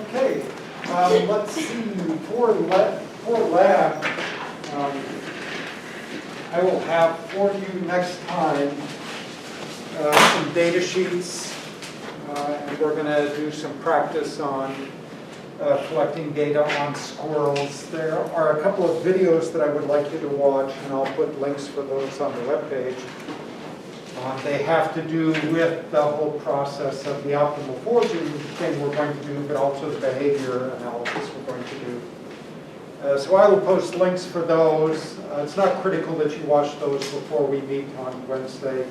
Okay, let's see, for lab, I will have for you next time some data sheets, and we're going to do some practice on collecting data on squirrels. There are a couple of videos that I would like you to watch, and I'll put links for those on the webpage. They have to do with the whole process of the optimal foraging thing we're going to do, but also the behavior analysis we're going to do. So I will post links for those. It's not critical that you watch those before we meet on Wednesday.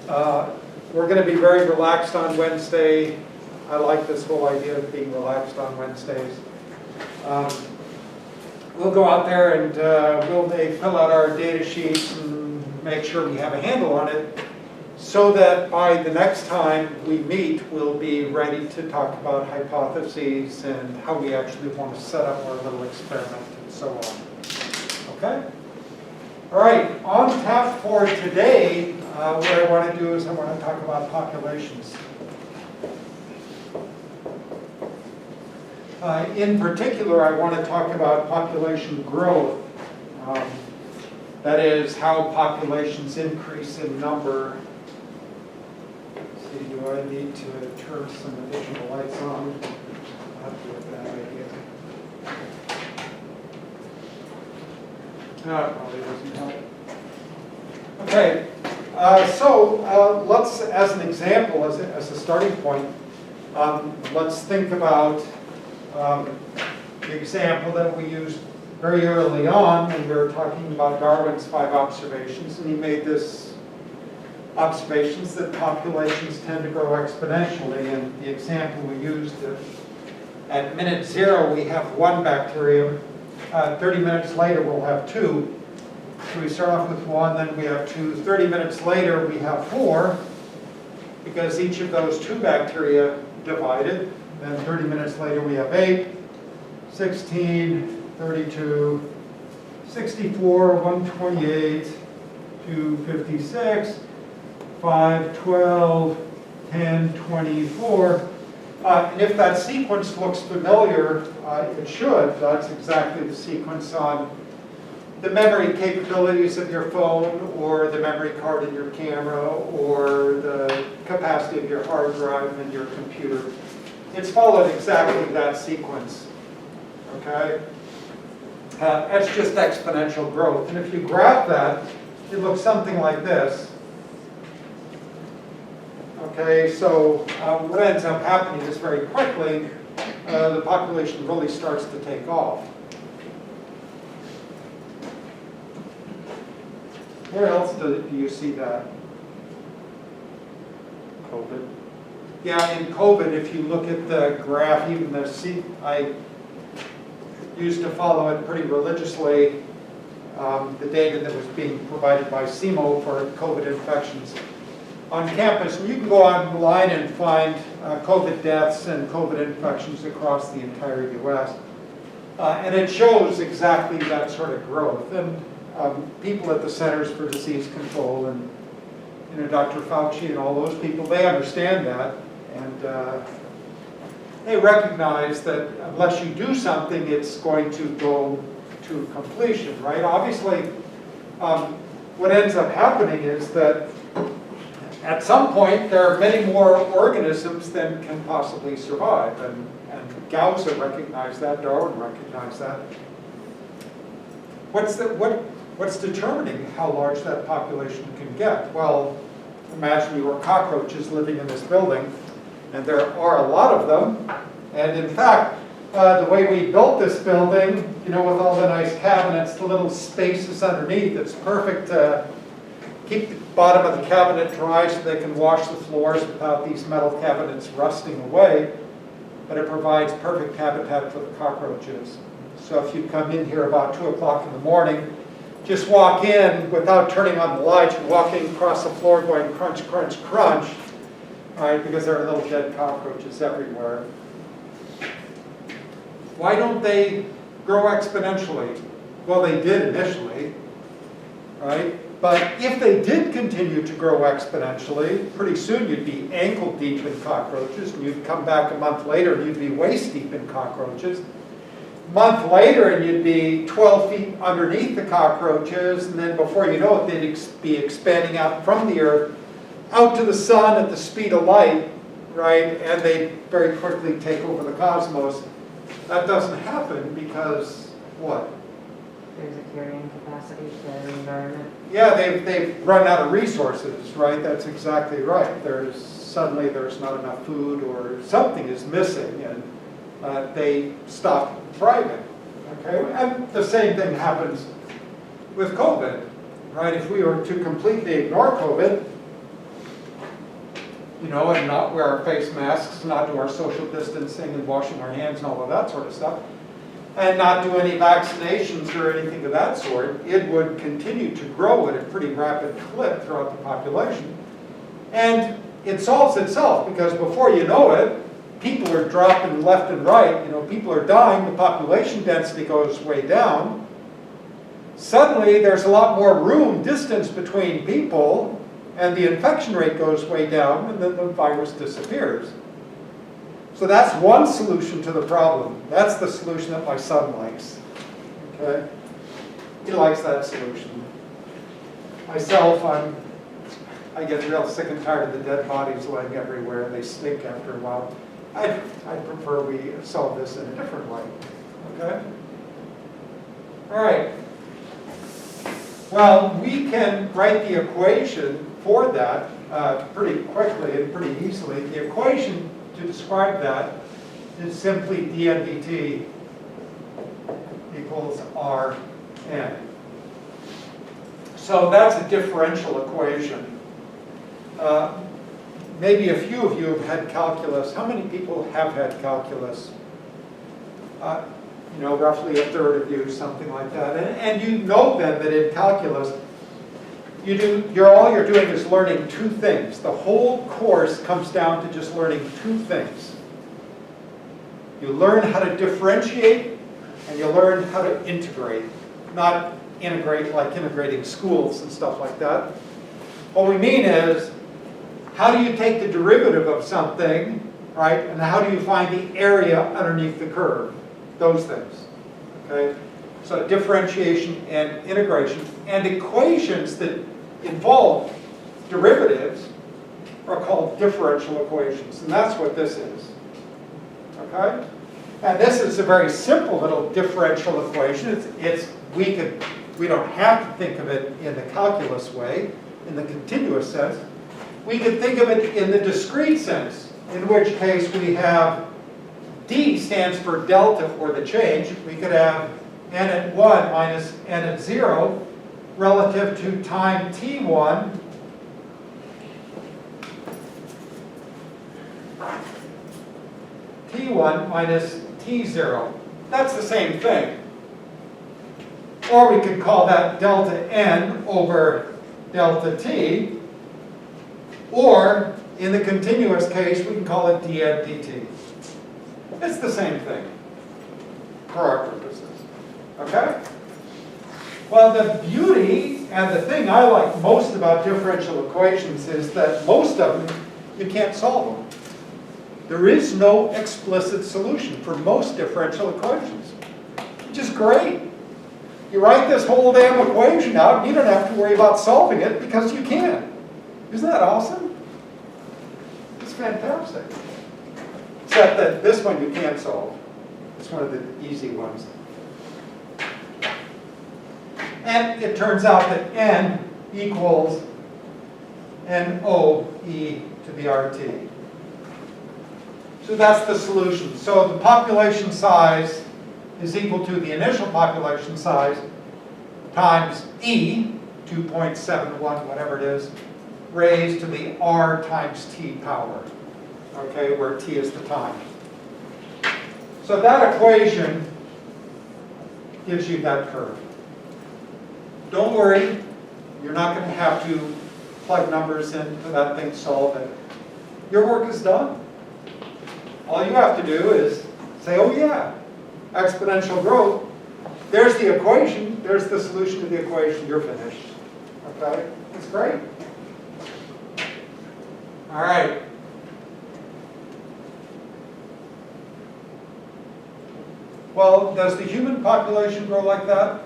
We're going to be very relaxed on Wednesday. I like this whole idea of being relaxed on Wednesdays. We'll go out there and we'll fill out our data sheets and make sure we have a handle on it, so that by the next time we meet, we'll be ready to talk about hypotheses and how we actually want to set up our little experiment and so on. Okay? All right, on tap for today, what I want to do is I want to talk about populations. In particular, I want to talk about population growth. That is, how populations increase in number. Let's see, do I need to turn some additional lights on? That'd be a bad idea. No, it probably doesn't help. Okay, so let's, as an example, as a starting point, let's think about the example that we used very early on when we were talking about Darwin's 5 observations, and he made this observations that populations tend to grow exponentially, and the example we used, at minute 0 we have 1 bacterium, 30 minutes later we'll have 2, so we start off with 1, then we have 2, 30 minutes later we have 4, because each of those 2 bacteria divided, then 30 minutes later we have 8, 16, 32, 64, 128, 256, 5, 12, 10, 24. And if that sequence looks familiar, it should. That's exactly the sequence on the memory capabilities of your phone, or the memory card in your camera, or the capacity of your hard drive in your computer. It's followed exactly that sequence. Okay? That's just exponential growth. And if you graph that, it looks something like this. Okay, so what ends up happening is very quickly, the population really starts to take off. Where else do you see that? COVID. Yeah, in COVID, if you look at the graph, even I used to follow it pretty religiously, the data that was being provided by CIMO for COVID infections on campus. And you can go online and find COVID deaths and COVID infections across the entire US. And it shows exactly that sort of growth. And people at the Centers for Disease Control and Dr. Fauci and all those people, they understand that. And they recognize that unless you do something, it's going to go to completion, right? Obviously, what ends up happening is that at some point, there are many more organisms than can possibly survive. And Gauss recognized that, Darwin recognized that. What's determining how large that population can get? Well, imagine you were cockroaches living in this building, and there are a lot of them. And in fact, the way we built this building, with all the nice cabinets, the little spaces underneath, it's perfect to keep the bottom of the cabinet dry so they can wash the floors without these metal cabinets rusting away. But it provides perfect habitat for the cockroaches. So if you come in here about 2 o'clock in the morning, just walk in without turning on the lights, you're walking across the floor going crunch, crunch, crunch. Right, because there are little dead cockroaches everywhere. Why don't they grow exponentially? Well, they did initially, right? But if they did continue to grow exponentially, pretty soon you'd be ankle deep in cockroaches, and you'd come back a month later and you'd be waist deep in cockroaches. A month later and you'd be 12 feet underneath the cockroaches, and then before you know it, they'd be expanding out from the earth out to the sun at the speed of light, right? And they very quickly take over the cosmos. That doesn't happen because what? There's a carrying capacity to the environment. Yeah, they've run out of resources, right? That's exactly right. Suddenly there's not enough food or something is missing, and they stop thriving. Okay, and the same thing happens with COVID, right? If we were to completely ignore COVID, you know, and not wear our face masks, not do our social distancing and washing our hands and all of that sort of stuff, and not do any vaccinations or anything of that sort, it would continue to grow at a pretty rapid clip throughout the population. And it solves itself, because before you know it, people are dropping left and right. You know, people are dying, the population density goes way down. Suddenly, there's a lot more distance between people, and the infection rate goes way down, and then the virus disappears. So that's one solution to the problem. That's the solution that my son likes. Okay? He likes that solution. Myself, I get real sick and tired of the dead bodies laying everywhere. They stink after a while. I prefer we solve this in a different way. Okay? All right. Well, we can write the equation for that pretty quickly and pretty easily. The equation to describe that is simply dn dt equals Rn. So that's a differential equation. Maybe a few of you have had calculus. How many people have had calculus? You know, roughly a third of you, something like that. And you know then that in calculus, all you're doing is learning two things. The whole course comes down to just learning two things. You learn how to differentiate, and you learn how to integrate. Not integrate like integrating schools and stuff like that. What we mean is, how do you take the derivative of something, right? And how do you find the area underneath the curve? Those things, okay? So differentiation and integration, and equations that involve derivatives are called differential equations, and that's what this is, okay? And this is a very simple little differential equation. We don't have to think of it in the calculus way, in the continuous sense. We could think of it in the discrete sense, in which case we have D stands for delta, or the change. We could have n at 1 minus n at 0 relative to time t1 minus t0. That's the same thing. Or we could call that delta n over delta t. Or, in the continuous case, we can call it dn dt. It's the same thing for our purposes. Okay? Well, the beauty and the thing I like most about differential equations is that most of them, you can't solve them. There is no explicit solution for most differential equations, which is great. You write this whole damn equation out, and you don't have to worry about solving it because you can. Isn't that awesome? It's fantastic. Except that this one you can't solve. It's one of the easy ones. And it turns out that n equals NOE to the RT. So that's the solution. So the population size is equal to the initial population size times E, 2.71, whatever it is, raised to the R times T power, okay, where T is the time. So that equation gives you that curve. Don't worry, you're not going to have to plug numbers into that thing to solve it. Your work is done. All you have to do is say, oh yeah, exponential growth. There's the equation. There's the solution to the equation. You're finished. Okay, that's great. All right. Well, does the human population grow like that?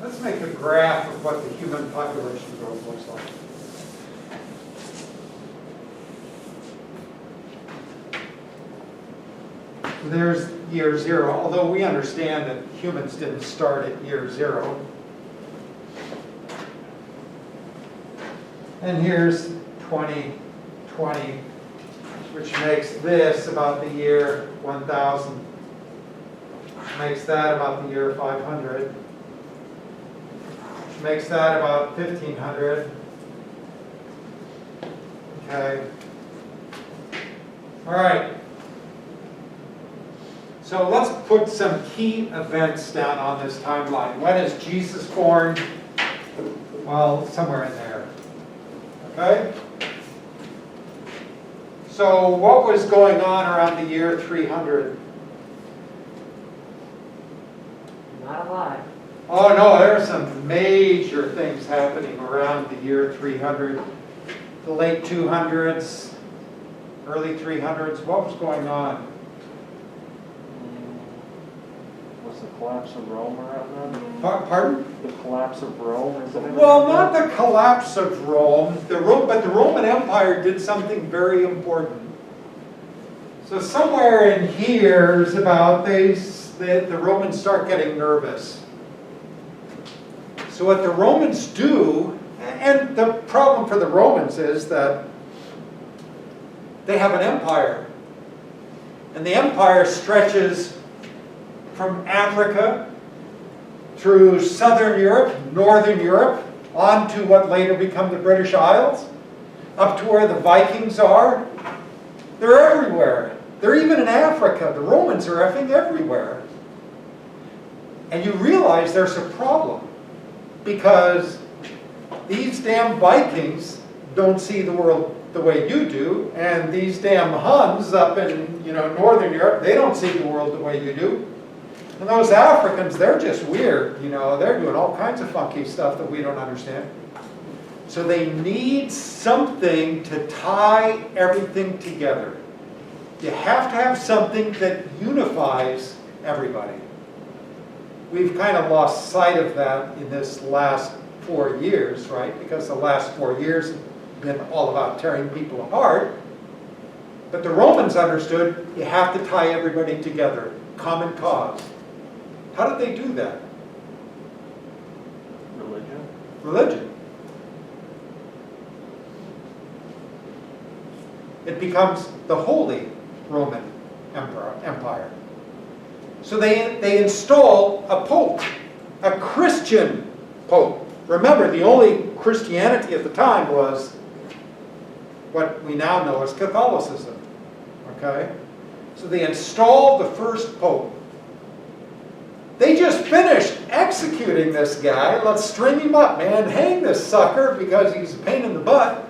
Let's make a graph of what the human population growth looks like. So there's year 0, although we understand that humans didn't start at year 0. And here's 2020, which makes this about the year 1000, which makes that about the year 500, which makes that about 1500. Okay. All right. So let's put some key events down on this timeline. When is Jesus born? Well, somewhere in there. Okay? So what was going on around the year 300? Not a lot. Oh no, there are some major things happening around the year 300. The late 200s, early 300s. What was going on? Was the collapse of Rome around then? Pardon? The collapse of Rome, is it? Well, not the collapse of Rome, but the Roman Empire did something very important. So somewhere in here is about the Romans start getting nervous. So what the Romans do, and the problem for the Romans is that they have an empire. And the empire stretches from Africa through southern Europe, northern Europe, on to what later become the British Isles, up to where the Vikings are. They're everywhere. They're even in Africa. The Romans are effing everywhere. And you realize there's a problem, because these damn Vikings don't see the world the way you do, and these damn Huns up in northern Europe, they don't see the world the way you do. And those Africans, they're just weird, they're doing all kinds of funky stuff that we don't understand. So they need something to tie everything together. You have to have something that unifies everybody. We've kind of lost sight of that in this last 4 years, right? Because the last 4 years have been all about tearing people apart. But the Romans understood you have to tie everybody together. Common cause. How did they do that? Religion? Religion. It becomes the Holy Roman Empire. So they install a pope, a Christian pope. Remember, the only Christianity at the time was what we now know as Catholicism. Okay? So they installed the first pope. They just finished executing this guy. Let's string him up, man. Hang this sucker because he's a pain in the butt.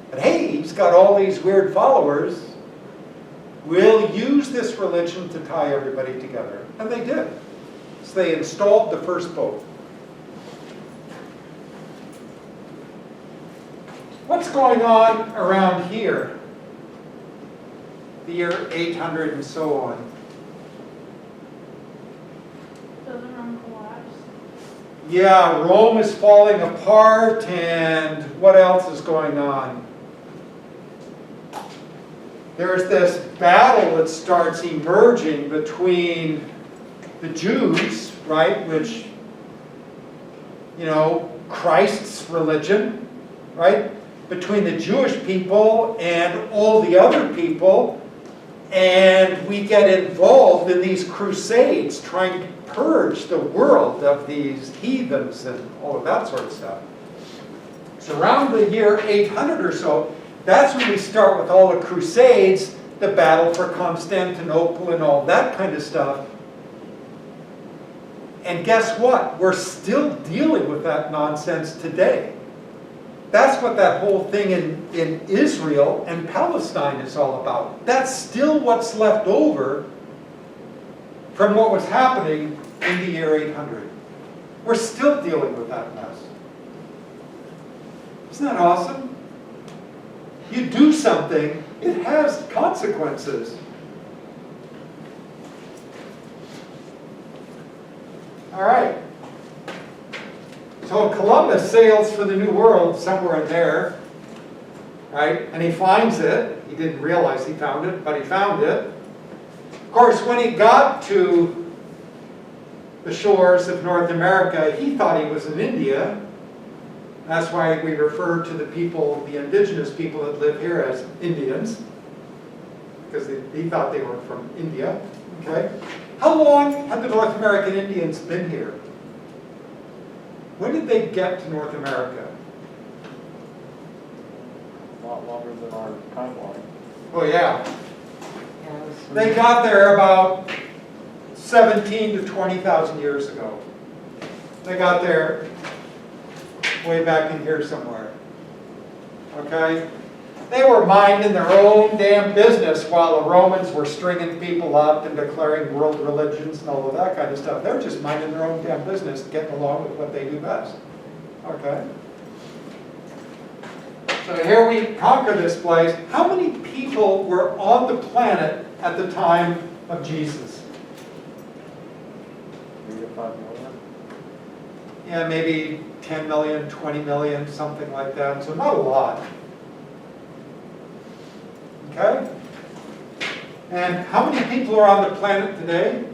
But hey, he's got all these weird followers. We'll use this religion to tie everybody together. And they did. So they installed the first pope. What's going on around here? The year 800 and so on. Doesn't Rome collapse? Yeah, Rome is falling apart, and what else is going on? There's this battle that starts emerging between the Jews, right, which, Christ's religion, right, between the Jewish people and all the other people, and we get involved in these crusades trying to purge the world of these heathens and all of that sort of stuff. So around the year 800 or so, that's when we start with all the crusades, the battle for Constantinople and all that kind of stuff. And guess what? We're still dealing with that nonsense today. That's what that whole thing in Israel and Palestine is all about. That's still what's left over from what was happening in the year 800. We're still dealing with that mess. Isn't that awesome? You do something, it has consequences. All right. So Columbus sails for the New World somewhere in there, right? And he finds it. He didn't realize he found it, but he found it. Of course, when he got to the shores of North America, he thought he was in India. That's why we refer to the people, the indigenous people that live here, as Indians, because he thought they were from India. Okay? How long had the North American Indians been here? When did they get to North America? A lot longer than our timeline. Oh yeah, Yeah, it was. they got there about 17 to 20,000 years ago. They got there way back in here somewhere. Okay? They were minding their own damn business while the Romans were stringing people up and declaring world religions and all of that kind of stuff. They're just minding their own damn business, getting along with what they do best. Okay? So here we conquer this place. How many people were on the planet at the time of Jesus? 3 to 5 million. Yeah, maybe 10 million, 20 million, something like that. So not a lot. Okay? And how many people are on the planet today?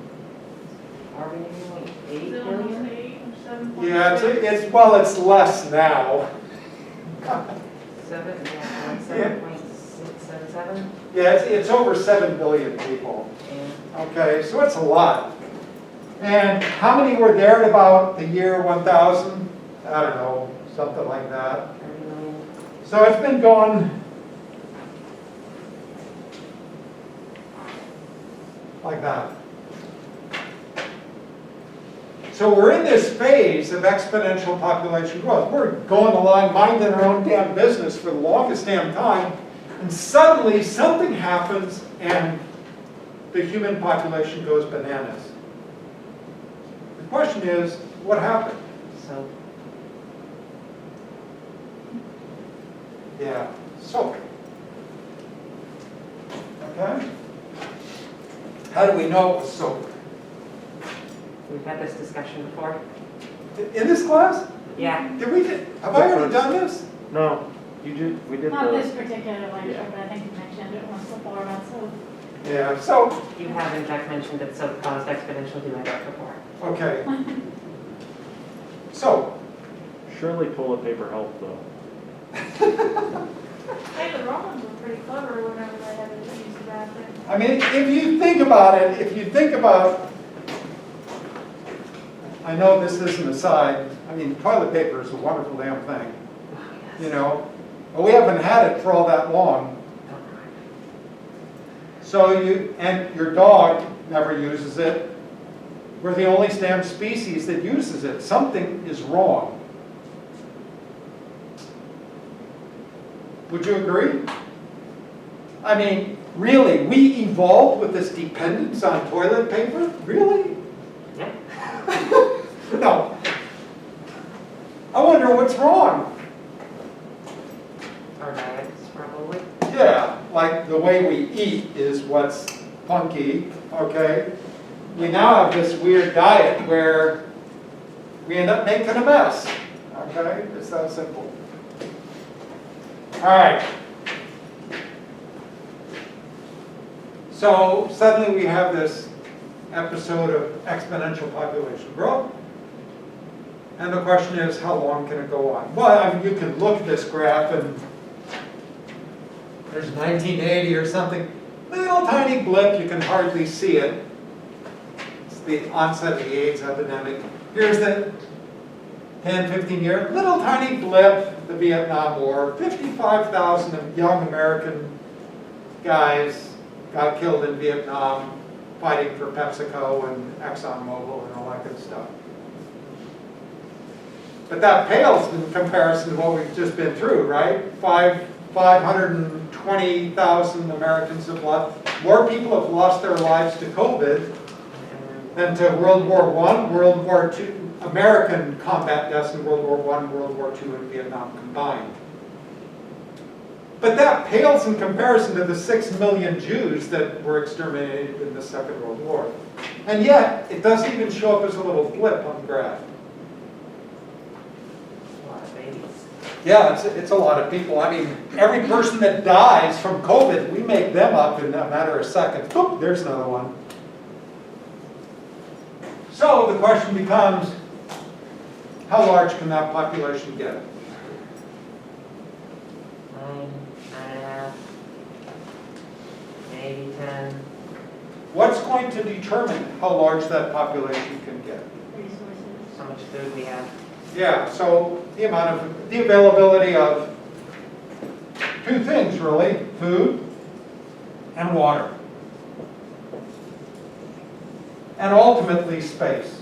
Are we like 8 Is it almost billion? 8 or 7? Yeah, it's less now. 7, yeah, like 7.677? Yeah, it's over 7 billion people. Yeah. Okay, so it's a lot. And how many were there at about the year 1000? I don't know, something like that. 30 million. So it's been going like that. So we're in this phase of exponential population growth. We're going along, minding our own damn business for the longest damn time, and suddenly something happens and the human population goes bananas. The question is, what happened? So, Yeah, so. Okay? How do we know it was soap? we've had this discussion before. In this class? Yeah. Have I already done this? No, we did Not the, this particular lecture, Yeah. but I think you mentioned it once before about soap. Yeah, so, You have in fact mentioned that soap caused exponential delay before. okay. So, surely toilet paper helped though. Hey, the Romans were pretty clever whenever they had to use the bathroom. I mean, if you think about it, I know this is an aside, I mean, toilet paper is a wonderful damn thing, you know, but we haven't had it for all that long. So and your dog never uses it. We're the only damn species that uses it. Something is wrong. Would you agree? I mean, really, we evolved with this dependence on toilet paper? Really? Yeah. No. I wonder what's wrong. Our diets probably. Yeah, like the way we eat is what's funky, okay? We now have this weird diet where we end up making a mess, okay? It's that simple. All right. So suddenly we have this episode of exponential population growth. And the question is, how long can it go on? Well, I mean, you can look at this graph and there's 1980 or something. Little tiny blip, you can hardly see it. It's the onset of the AIDS epidemic. Here's the 10, 15 year, little tiny blip, the Vietnam War. 55,000 of young American guys got killed in Vietnam fighting for PepsiCo and ExxonMobil and all that good stuff. But that pales in comparison to what we've just been through, right? 520,000 Americans have lost, more people have lost their lives to COVID than to World War I, World War II, American combat deaths in World War I, World War II, and Vietnam combined. But that pales in comparison to the 6 million Jews that were exterminated in the Second World War. And yet, it doesn't even show up as a little blip on the graph. A lot of babies. Yeah, it's a lot of people. I mean, every person that dies from COVID, we make them up in a matter of seconds. Boop, there's another one. So the question becomes, how large can that population get? 9.5, maybe 10. What's going to determine how large that population can get? Resources. How much food we have. Yeah, so the availability of two things really, food and water. And ultimately space.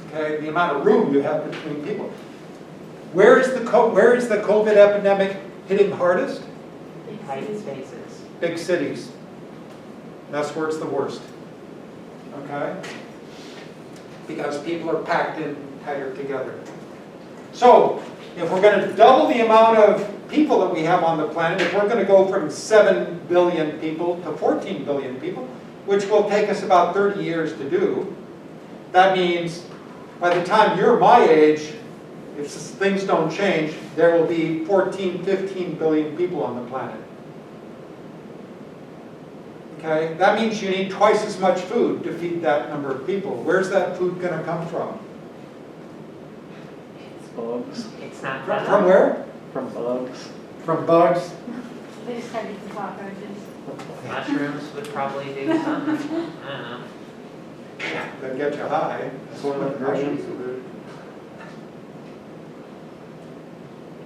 Okay, the amount of room you have between people. Where is the COVID epidemic hitting hardest? Tight spaces. Big cities. That's where it's the worst. Okay? Because people are packed in tighter together. So, if we're going to double the amount of people that we have on the planet, if we're going to go from 7 billion people to 14 billion people, which will take us about 30 years to do, that means by the time you're my age, if things don't change, there will be 14, 15 billion people on the planet. Okay? That means you need twice as much food to feed that number of people. Where's that food going to come from? Bugs. It's not From where? From bugs. From bugs? They just had the cockroaches. Mushrooms would probably do some. I don't know. That get you high. Soylent Green.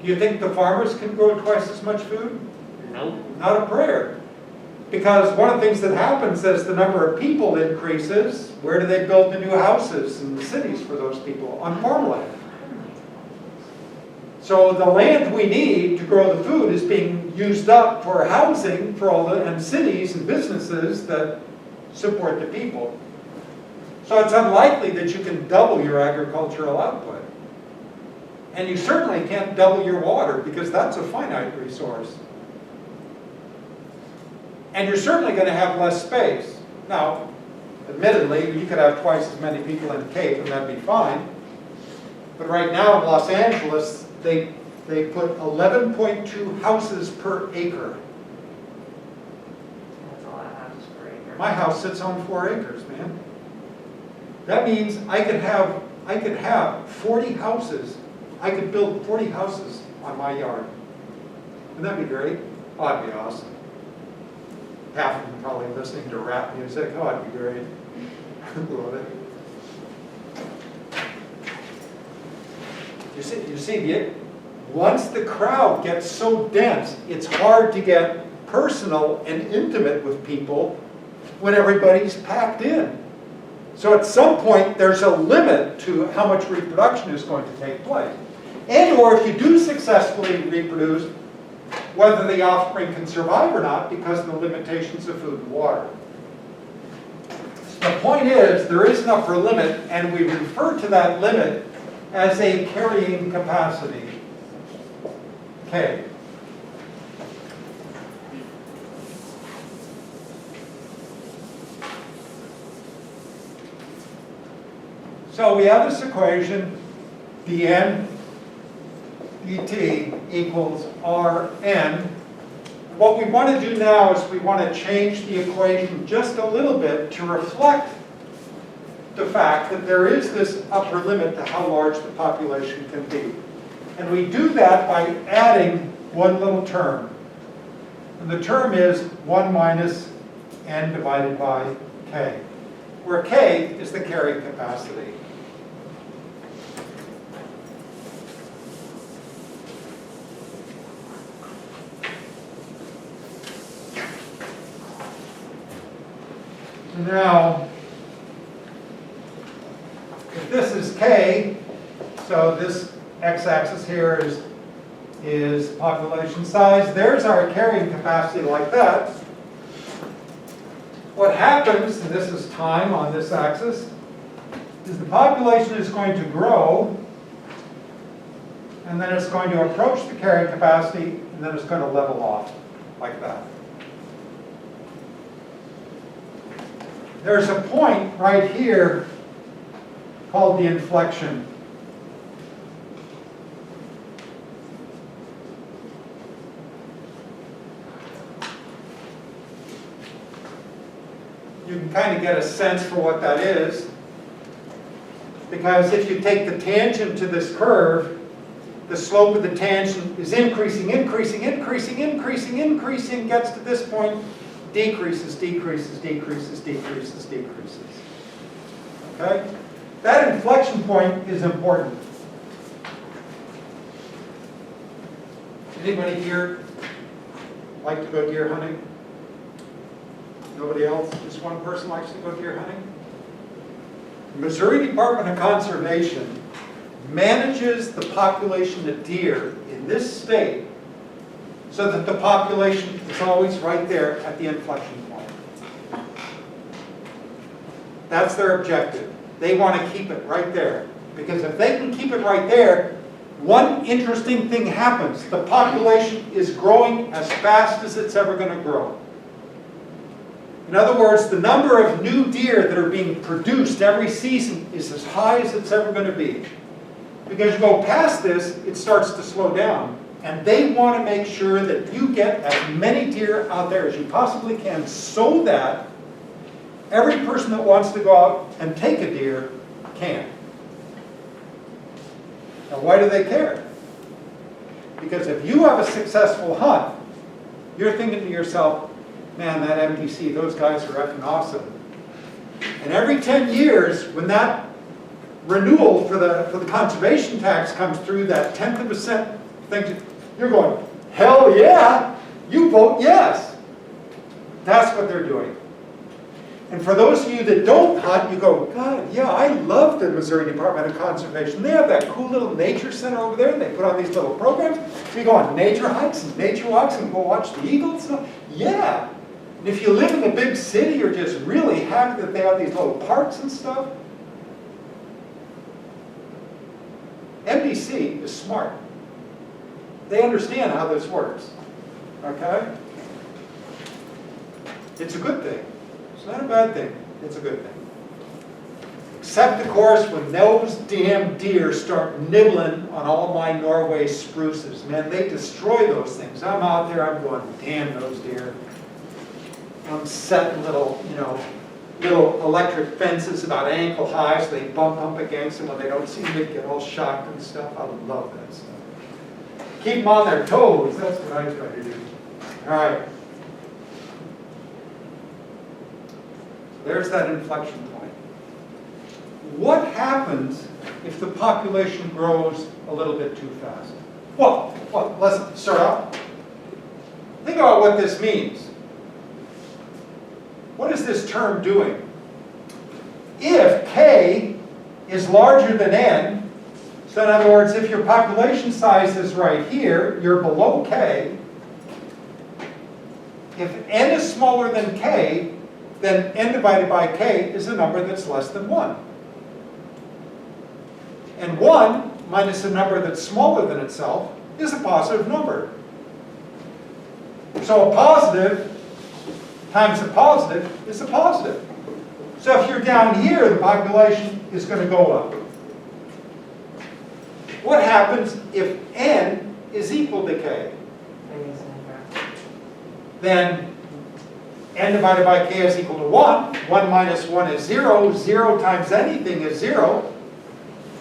Do you think the farmers can grow twice as much food? Nope. Not a prayer. Because one of the things that happens as the number of people increases, where do they build the new houses in the cities for those people? On farmland. So the land we need to grow the food is being used up for housing for all the, and cities and businesses that support the people. So it's unlikely that you can double your agricultural output. And you certainly can't double your water because that's a finite resource. And you're certainly going to have less space. Now, admittedly, you could have twice as many people in the Cape and that'd be fine. But right now in Los Angeles, they put 11.2 houses per acre. That's a lot of houses per acre. My house sits on 4 acres, man. That means I could have 40 houses. I could build 40 houses on my yard. Wouldn't that be great? Oh, that'd be awesome. Half of them probably listening to rap music. Oh, that'd be great. Love it. You see, once the crowd gets so dense, it's hard to get personal and intimate with people when everybody's packed in. So at some point, there's a limit to how much reproduction is going to take place. And or if you do successfully reproduce, whether the offspring can survive or not because of the limitations of food and water. The point is, there is an upper limit, and we refer to that limit as a carrying capacity. K. So we have this equation, dn dt equals Rn. What we want to do now is we want to change the equation just a little bit to reflect the fact that there is this upper limit to how large the population can be. And we do that by adding one little term. And the term is 1 minus n divided by k, where k is the carrying capacity. Now, if this is k, so this x-axis here is population size. There's our carrying capacity like that. what happens, and this is time on this axis, is the population is going to grow, and then it's going to approach the carrying capacity, and then it's going to level off like that. There's a point right here called the inflection. You can kind of get a sense for what that is, because if you take the tangent to this curve, the slope of the tangent is increasing, increasing, increasing, increasing, increasing, gets to this point, decreases, decreases, decreases, decreases, decreases. Okay? That inflection point is important. Anybody here like to go deer hunting? Nobody else? Just one person likes to go deer hunting? The Missouri Department of Conservation manages the population of deer in this state so that the population is always right there at the inflection point. That's their objective. They want to keep it right there. Because if they can keep it right there, one interesting thing happens. The population is growing as fast as it's ever going to grow. In other words, the number of new deer that are being produced every season is as high as it's ever going to be. Because you go past this, it starts to slow down. And they want to make sure that you get as many deer out there as you possibly can so that every person that wants to go out and take a deer can. Now, why do they care? Because if you have a successful hunt, you're thinking to yourself, man, that MDC, those guys are effing awesome. And every 10 years, when that renewal for the conservation tax comes through, that 1/10% thing, you're going, hell yeah, you vote yes. That's what they're doing. And for those of you that don't hunt, you go, God, yeah, I love the Missouri Department of Conservation. They have that cool little nature center over there, and they put on these little programs. We go on nature hikes and nature walks and go watch the eagles. Yeah. And if you live in a big city, you're just really happy that they have these little parks and stuff. MDC is smart. They understand how this works. Okay? It's a good thing. It's not a bad thing. It's a good thing. Except, of course, when those damn deer start nibbling on all my Norway spruces. Man, they destroy those things. I'm out there, I'm going, damn those deer. I'm setting little, little electric fences about ankle high so they bump up against them when they don't see them, they get all shocked and stuff. I love that stuff. Keep them on their toes. That's what I try to do. All right. There's that inflection point. What happens if the population grows a little bit too fast? Well, let's start out. Think about what this means. What is this term doing? If K is larger than N, so in other words, if your population size is right here, you're below K. If N is smaller than K, then N divided by K is a number that's less than 1. And 1 minus a number that's smaller than itself is a positive number. So a positive times a positive is a positive. So if you're down here, the population is going to go up. What happens if N is equal to K? Then N divided by K is equal to 1. 1 minus 1 is 0. 0 times anything is 0.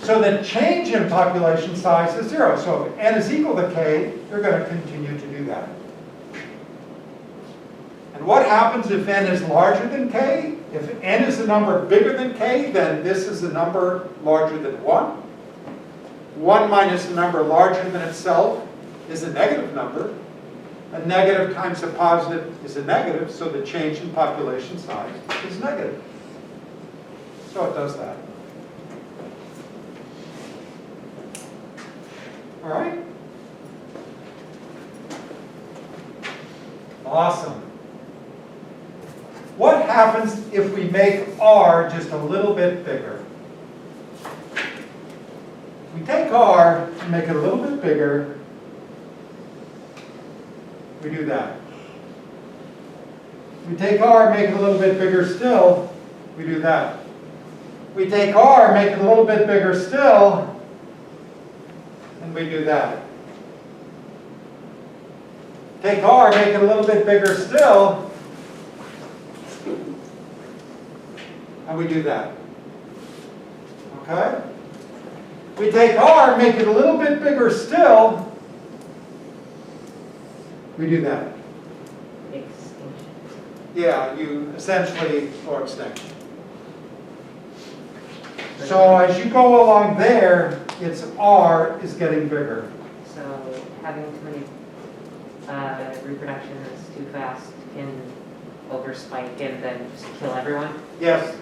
So the change in population size is 0. So if N is equal to K, you're going to continue to do that. And what happens if N is larger than K? If N is a number bigger than K, then this is a number larger than 1. 1 minus a number larger than itself is a negative number. A negative times a positive is a negative, so the change in population size is negative. So it does that. All right? Awesome. What happens if we make R just a little bit bigger? We take R and make it a little bit bigger. We do that. We take R, make it a little bit bigger still. We do that. We take R, make it a little bit bigger still, and we do that. Take R, make it a little bit bigger still, and we do that. Okay? We take R, make it a little bit bigger still, we do that. Extinction. Yeah, you essentially, or extinction. So as you go along there, its R is getting bigger. So having too many reproduction is too fast can overspike and then just kill everyone. Yes.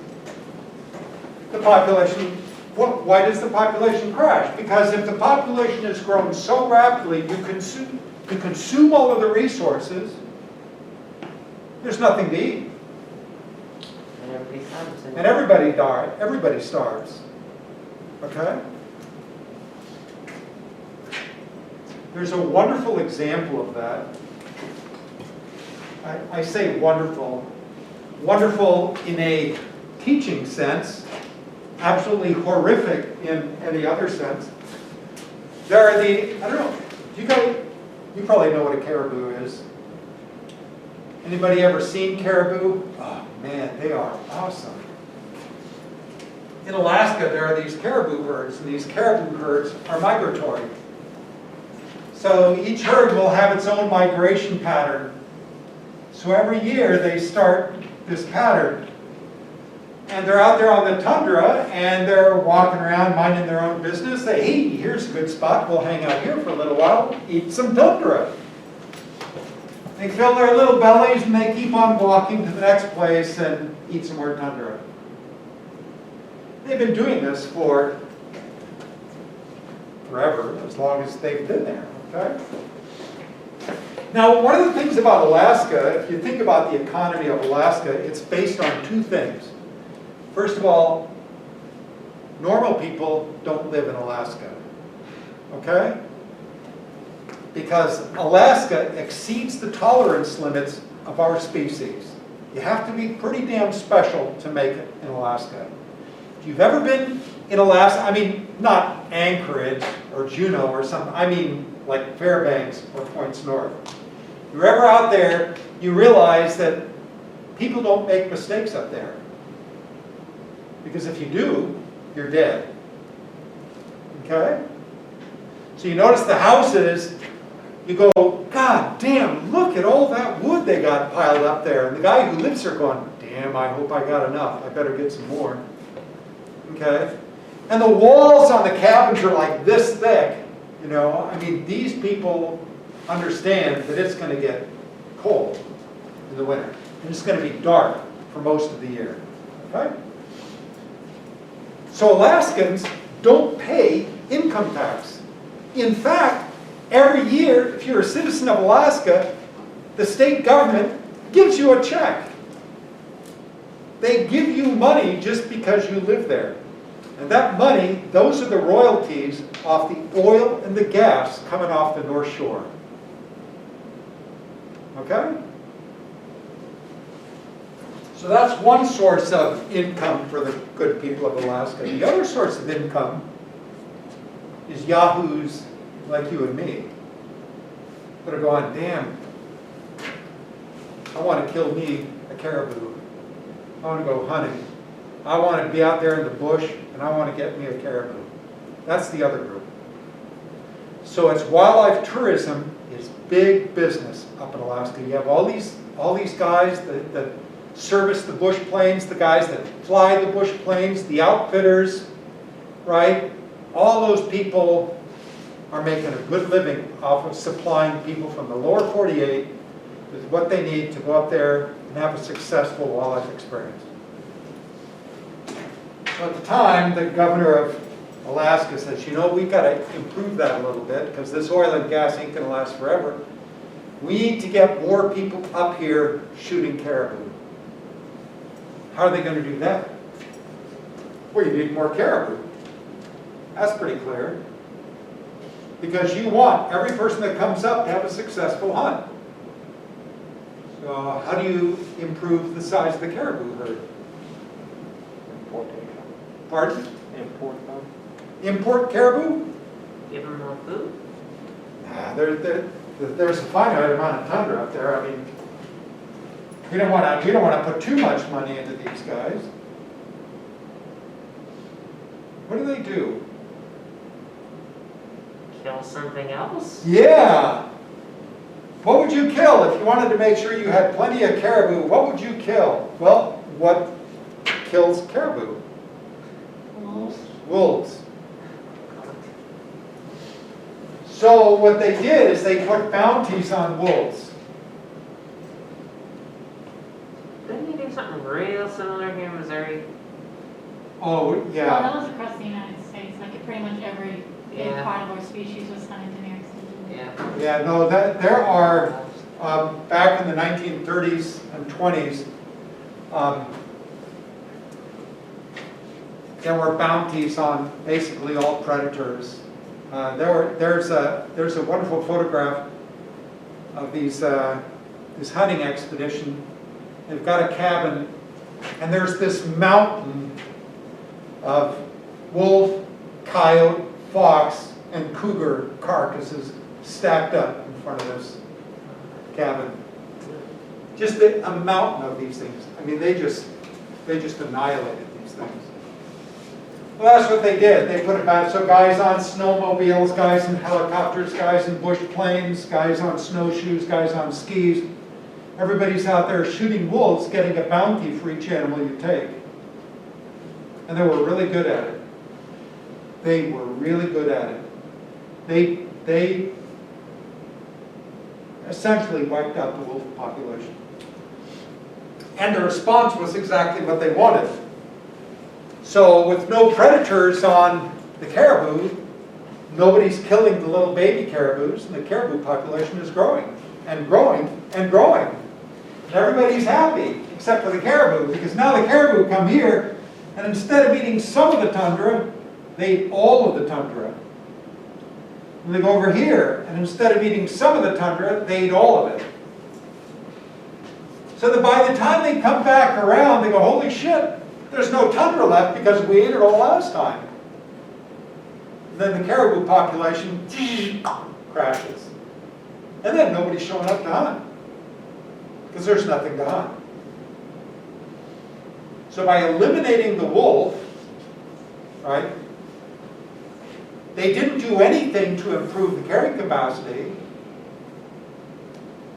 The population, why does the population crash? Because if the population has grown so rapidly, you consume all of the resources, there's nothing to eat. And everybody starves. And everybody starves. Okay? There's a wonderful example of that. I say wonderful. Wonderful in a teaching sense, absolutely horrific in any other sense. There are I don't know, you probably know what a caribou is. Anybody ever seen caribou? Oh man, they are awesome. In Alaska, there are these caribou herds, and these caribou herds are migratory. So each herd will have its own migration pattern. So every year they start this pattern. And they're out there on the tundra, and they're walking around minding their own business. They, hey, here's a good spot. We'll hang out here for a little while, eat some tundra. They fill their little bellies, and they keep on walking to the next place and eat some more tundra. They've been doing this for forever, as long as they've been there, okay? Now, one of the things about Alaska, if you think about the economy of Alaska, it's based on two things. First of all, normal people don't live in Alaska, okay? Because Alaska exceeds the tolerance limits of our species. You have to be pretty damn special to make it in Alaska. If you've ever been in Alaska, I mean, not Anchorage or Juneau or something, I mean like Fairbanks or Points North. If you're ever out there, you realize that people don't make mistakes up there. Because if you do, you're dead. Okay? So you notice the houses, you go, God damn, look at all that wood they got piled up there. And the guy who lives there going, damn, I hope I got enough. I better get some more. Okay? And the walls on the cabins are like this thick. You know, I mean, these people understand that it's going to get cold in the winter. And it's going to be dark for most of the year. Okay? So Alaskans don't pay income tax. In fact, every year, if you're a citizen of Alaska, the state government gives you a check. They give you money just because you live there. And that money, those are the royalties off the oil and the gas coming off the North Shore. Okay? So that's one source of income for the good people of Alaska. The other source of income is yahoos like you and me that are going, damn, I want to kill me a caribou. I want to go hunting. I want to be out there in the bush, and I want to get me a caribou. That's the other group. So it's wildlife tourism is big business up in Alaska. You have all these guys that service the bush planes, the guys that fly the bush planes, the outfitters, right? All those people are making a good living off of supplying people from the lower 48 with what they need to go up there and have a successful wildlife experience. So at the time, the governor of Alaska says, you know, we've got to improve that a little bit because this oil and gas ain't going to last forever. We need to get more people up here shooting caribou. How are they going to do that? Well, you need more caribou. That's pretty clear. Because you want every person that comes up to have a successful hunt. So how do you improve the size of the caribou herd? Importation. Pardon? Import them. Import caribou? Give them more food. Nah, there's a finite amount of tundra up there. I mean, we don't want to put too much money into these guys. What do they do? Kill something else? Yeah. What would you kill if you wanted to make sure you had plenty of caribou? What would you kill? Well, what kills caribou? Wolves. Wolves. So what they did is they put bounties on wolves. Didn't you do something real similar here in Missouri? Oh, Well, yeah. that was across the United States, like pretty much every big Yeah. part of our species was hunted in New York City. Yeah. Yeah, no, there are, back in the 1930s and 20s, there were bounties on basically all predators. There's a wonderful photograph of this hunting expedition. They've got a cabin, and there's this mountain of wolf, coyote, fox, and cougar carcasses stacked up in front of this cabin. Just a mountain of these things. I mean, they just annihilated these things. Well, that's what they did. They put it back. So guys on snowmobiles, guys in helicopters, guys in bush planes, guys on snowshoes, guys on skis. Everybody's out there shooting wolves, getting a bounty for each animal you take. And they were really good at it. They were really good at it. They essentially wiped out the wolf population. And the response was exactly what they wanted. So with no predators on the caribou, nobody's killing the little baby caribous, and the caribou population is growing and growing and growing. And everybody's happy, except for the caribou, because now the caribou come here, and instead of eating some of the tundra, they eat all of the tundra. And they go over here, and instead of eating some of the tundra, they eat all of it. So that by the time they come back around, they go, holy shit, there's no tundra left because we ate it all last time. And then the caribou population crashes. And then nobody's showing up to hunt, because there's nothing to hunt. So by eliminating the wolf, right, they didn't do anything to improve the carrying capacity.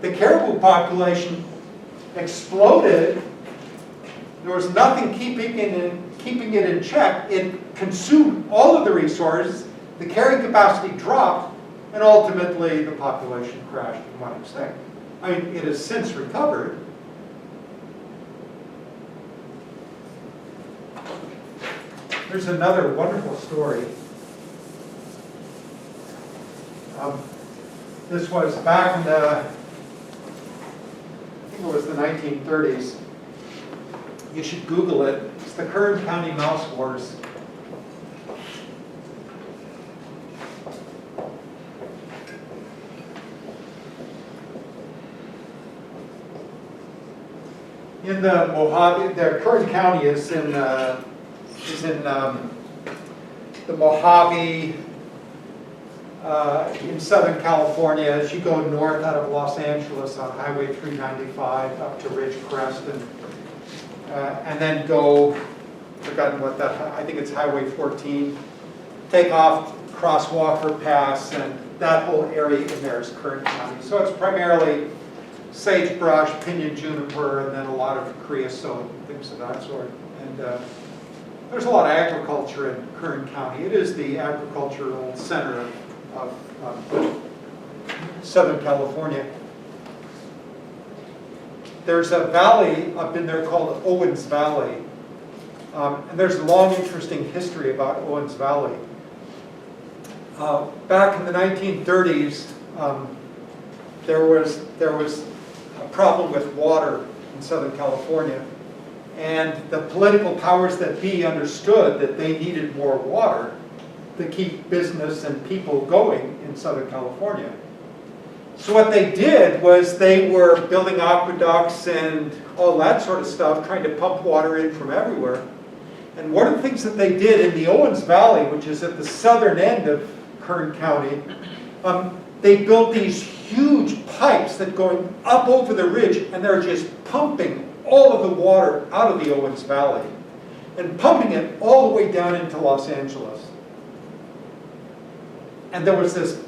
The caribou population exploded. There was nothing keeping it in check. It consumed all of the resources. The carrying capacity dropped, and ultimately the population crashed and went extinct. I mean, it has since recovered. There's another wonderful story. This was back in the, I think it was the 1930s. You should Google it. It's the Kern County Mouse Wars. In the Mojave, the Kern County is in the Mojave, in Southern California. As you go north out of Los Angeles on Highway 395 up to Ridgecrest, and then go, forgotten what that, I think it's Highway 14, take off, cross Walker Pass, and that whole area in there is Kern County. So it's primarily sagebrush, pinyon juniper, and then a lot of creosote, things of that sort. And there's a lot of agriculture in Kern County. It is the agricultural center of Southern California. There's a valley up in there called Owens Valley. And there's a long, interesting history about Owens Valley. Back in the 1930s, there was a problem with water in Southern California. And the political powers that be understood that they needed more water to keep business and people going in Southern California. So what they did was they were building aqueducts and all that sort of stuff, trying to pump water in from everywhere. And one of the things that they did in the Owens Valley, which is at the southern end of Kern County, they built these huge pipes that going up over the ridge, and they're just pumping all of the water out of the Owens Valley and pumping it all the way down into Los Angeles. And there was this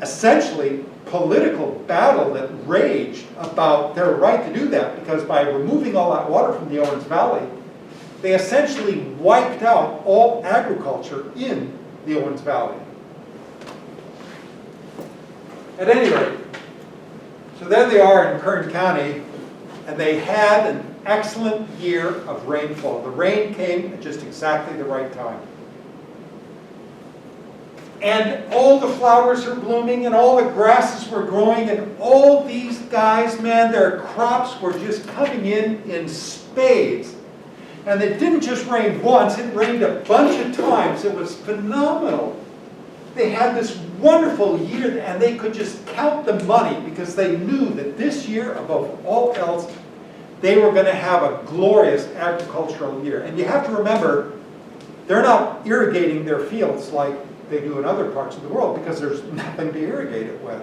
essentially political battle that raged about their right to do that, because by removing all that water from the Owens Valley, they essentially wiped out all agriculture in the Owens Valley. At any rate, so there they are in Kern County, and they had an excellent year of rainfall. The rain came at just exactly the right time. And all the flowers are blooming, and all the grasses were growing, and all these guys, man, their crops were just coming in spades. And it didn't just rain once, it rained a bunch of times. It was phenomenal. They had this wonderful year, and they could just count the money because they knew that this year, above all else, they were going to have a glorious agricultural year. And you have to remember, they're not irrigating their fields like they do in other parts of the world because there's nothing to irrigate it with,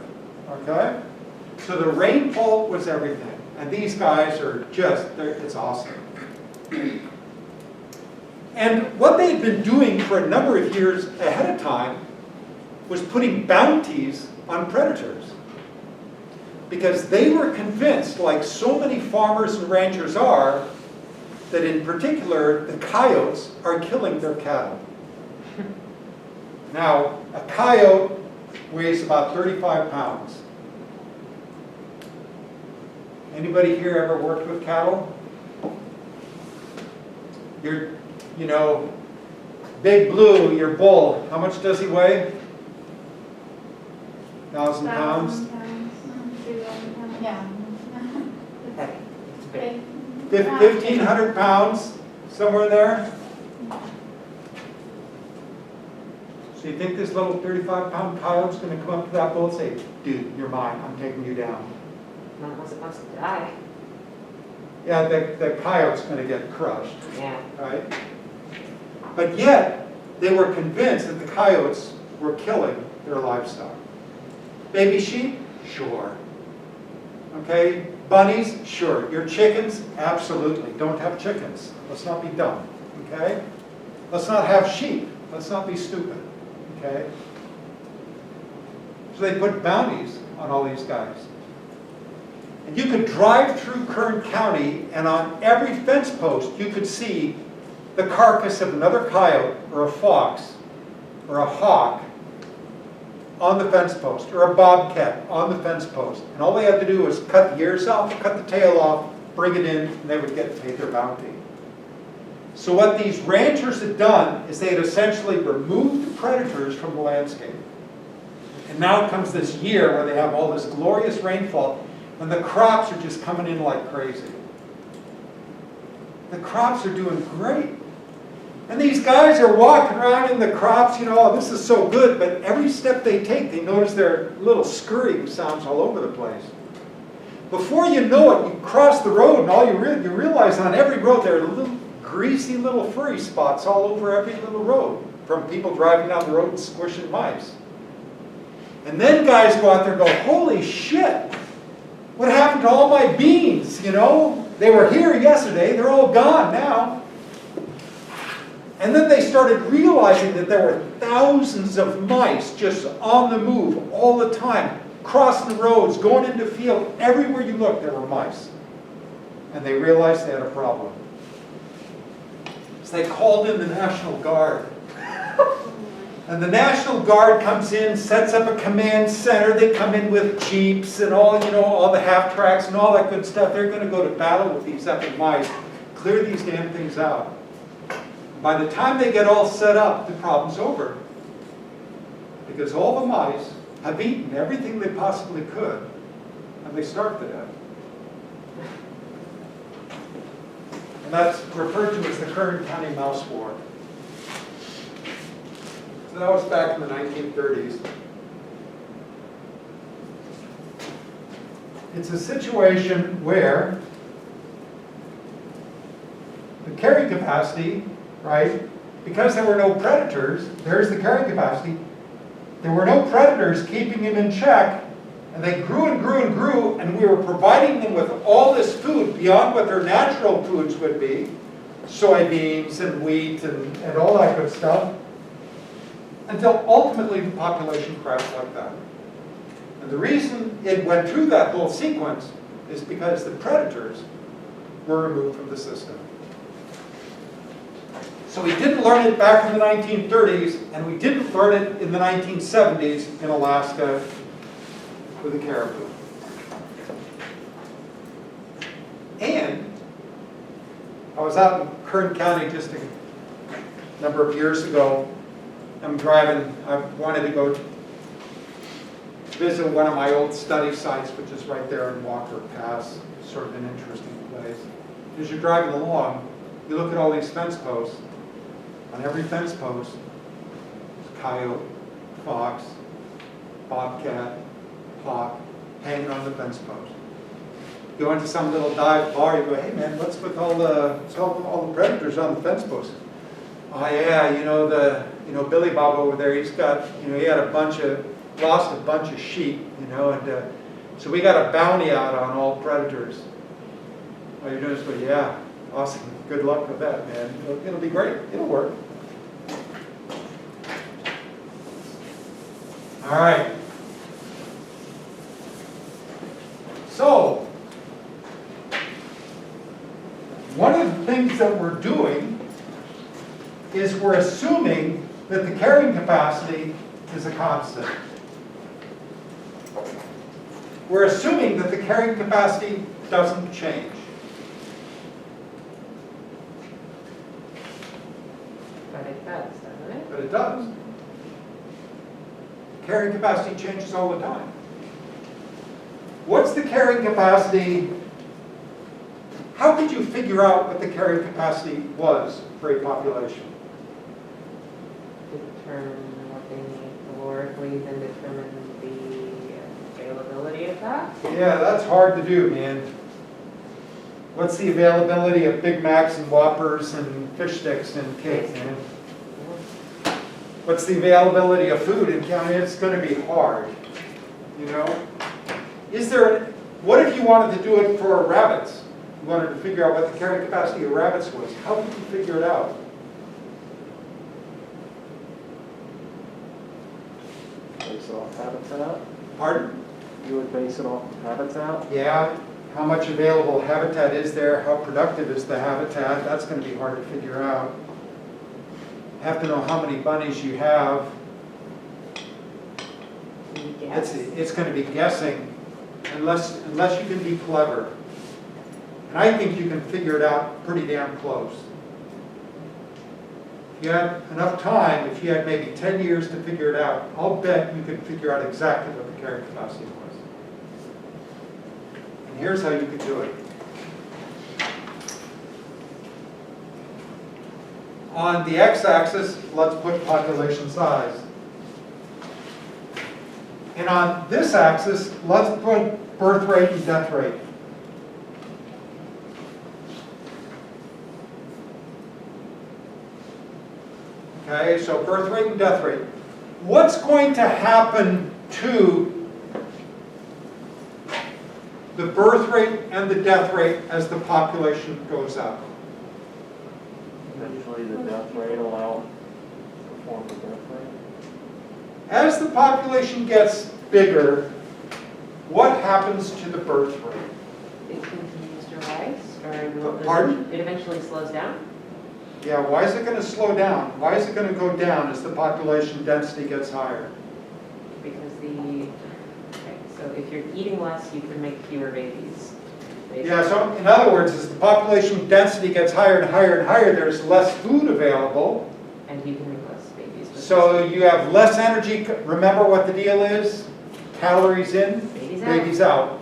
okay? So the rainfall was everything. And these guys are just, it's awesome. And what they had been doing for a number of years ahead of time was putting bounties on predators. Because they were convinced, like so many farmers and ranchers are, that in particular the coyotes are killing their cattle. Now, a coyote weighs about 35 pounds. Anybody here ever worked with cattle? You know, Big Blue, your bull, how much does he weigh? 1,000 pounds? 2,000 pounds. Yeah. Heavy. It's big. 1,500 pounds, somewhere there? So you think this little 35-pound coyote's going to come up to that bull and say, dude, you're mine, I'm taking you down. Not unless it wants to die. Yeah, the coyote's going to get crushed, Yeah. right? But yet, they were convinced that the coyotes were killing their livestock. Baby sheep? Sure. Okay, bunnies? Sure. Your chickens? Absolutely. Don't have chickens. Let's not be dumb, okay? Let's not have sheep. Let's not be stupid, okay? So they put bounties on all these guys. And you could drive through Kern County, and on every fence post, you could see the carcass of another coyote, or a fox, or a hawk on the fence post, or a bobcat on the fence post. And all they had to do was cut the ears off, cut the tail off, bring it in, and they would get paid their bounty. So what these ranchers had done is they had essentially removed the predators from the landscape. And now comes this year where they have all this glorious rainfall, and the crops are just coming in like crazy. The crops are doing great. And these guys are walking around in the crops, you know, oh, this is so good, but every step they take, they notice their little scurrying sounds all over the place. Before you know it, you cross the road, and all you realize on every road there are little greasy little furry spots all over every little road from people driving down the road and squishing mice. And then guys go out there and go, holy shit, what happened to all my beans, you know? They were here yesterday, they're all gone now. And then they started realizing that there were thousands of mice just on the move all the time, crossing the roads, going into field. Everywhere you looked, there were mice. And they realized they had a problem. So they called in the National Guard. And the National Guard comes in, sets up a command center. They come in with jeeps and all, you know, all the half-tracks and all that good stuff. They're going to go to battle with these epic mice, clear these damn things out. By the time they get all set up, the problem's over. Because all the mice have eaten everything they possibly could, and they starve to death. And that's referred to as the Kern County Mouse War. So that was back in the 1930s. It's a situation where the carrying capacity, right, because there were no predators, there's the carrying capacity, there were no predators keeping him in check, and they grew and grew and grew, and we were providing them with all this food beyond what their natural foods would be, soybeans and wheat and all that good stuff, until ultimately the population crashed like that. And the reason it went through that whole sequence is because the predators were removed from the system. So we didn't learn it back in the 1930s, and we didn't learn it in the 1970s in Alaska with the caribou. And I was out in Kern County just a number of years ago. I'm driving, I wanted to go visit one of my old study sites, which is right there in Walker Pass. It's sort of an interesting place. As you're driving along, you look at all these fence posts. On every fence post, there's coyote, fox, bobcat, hawk, hanging on the fence post. You go into some little dive bar, you go, hey man, what's with all the predators on the fence post? Oh yeah, Billy Bob over there, he's got, he had lost a bunch of sheep, and so we got a bounty out on all predators. All you're doing is go, yeah, awesome, good luck with that, man. It'll be great, it'll work. All right. So, one of the things that we're doing is we're assuming that the carrying capacity is a constant. We're assuming that the carrying capacity doesn't change. But it does, doesn't it? But it does. Carrying capacity changes all the time. What's the carrying capacity? How could you figure out what the carrying capacity was for a population? Determine what they need calorically, then determine the availability of that. Yeah, that's hard to do, man. What's the availability of Big Macs and Whoppers and fish sticks and cake, man? What's the availability of food in county? It's going to be hard, what if you wanted to do it for rabbits? You wanted to figure out what the carrying capacity of rabbits was. How could you figure it out? Base it off habitat? Pardon? You would base it off of habitat? Yeah. How much available habitat is there? How productive is the habitat? That's going to be hard to figure out. Have to know how many bunnies you have. It's going to be guessing unless you can be clever. And I think you can figure it out pretty damn close. If you had enough time, if you had maybe 10 years to figure it out, I'll bet you could figure out exactly what the carrying capacity was. And here's how you could do it. On the x-axis, let's put population size. And on this axis, let's put birth rate and death rate. Okay, so birth rate and death rate. What's going to happen to the birth rate and the death rate as the population goes up? Eventually the death rate will outperform the death rate. As the population gets bigger, what happens to the birth rate? It continues to rise, or Pardon? it eventually slows down? Yeah, why is it going to slow down? Why is it going to go down as the population density gets higher? Because so if you're eating less, you can make fewer babies. Yeah, so in other words, as the population density gets higher and higher and higher, there's less food available. And you can make less babies. So you have less energy. Remember what the deal is? Calories in, Babies out. babies out.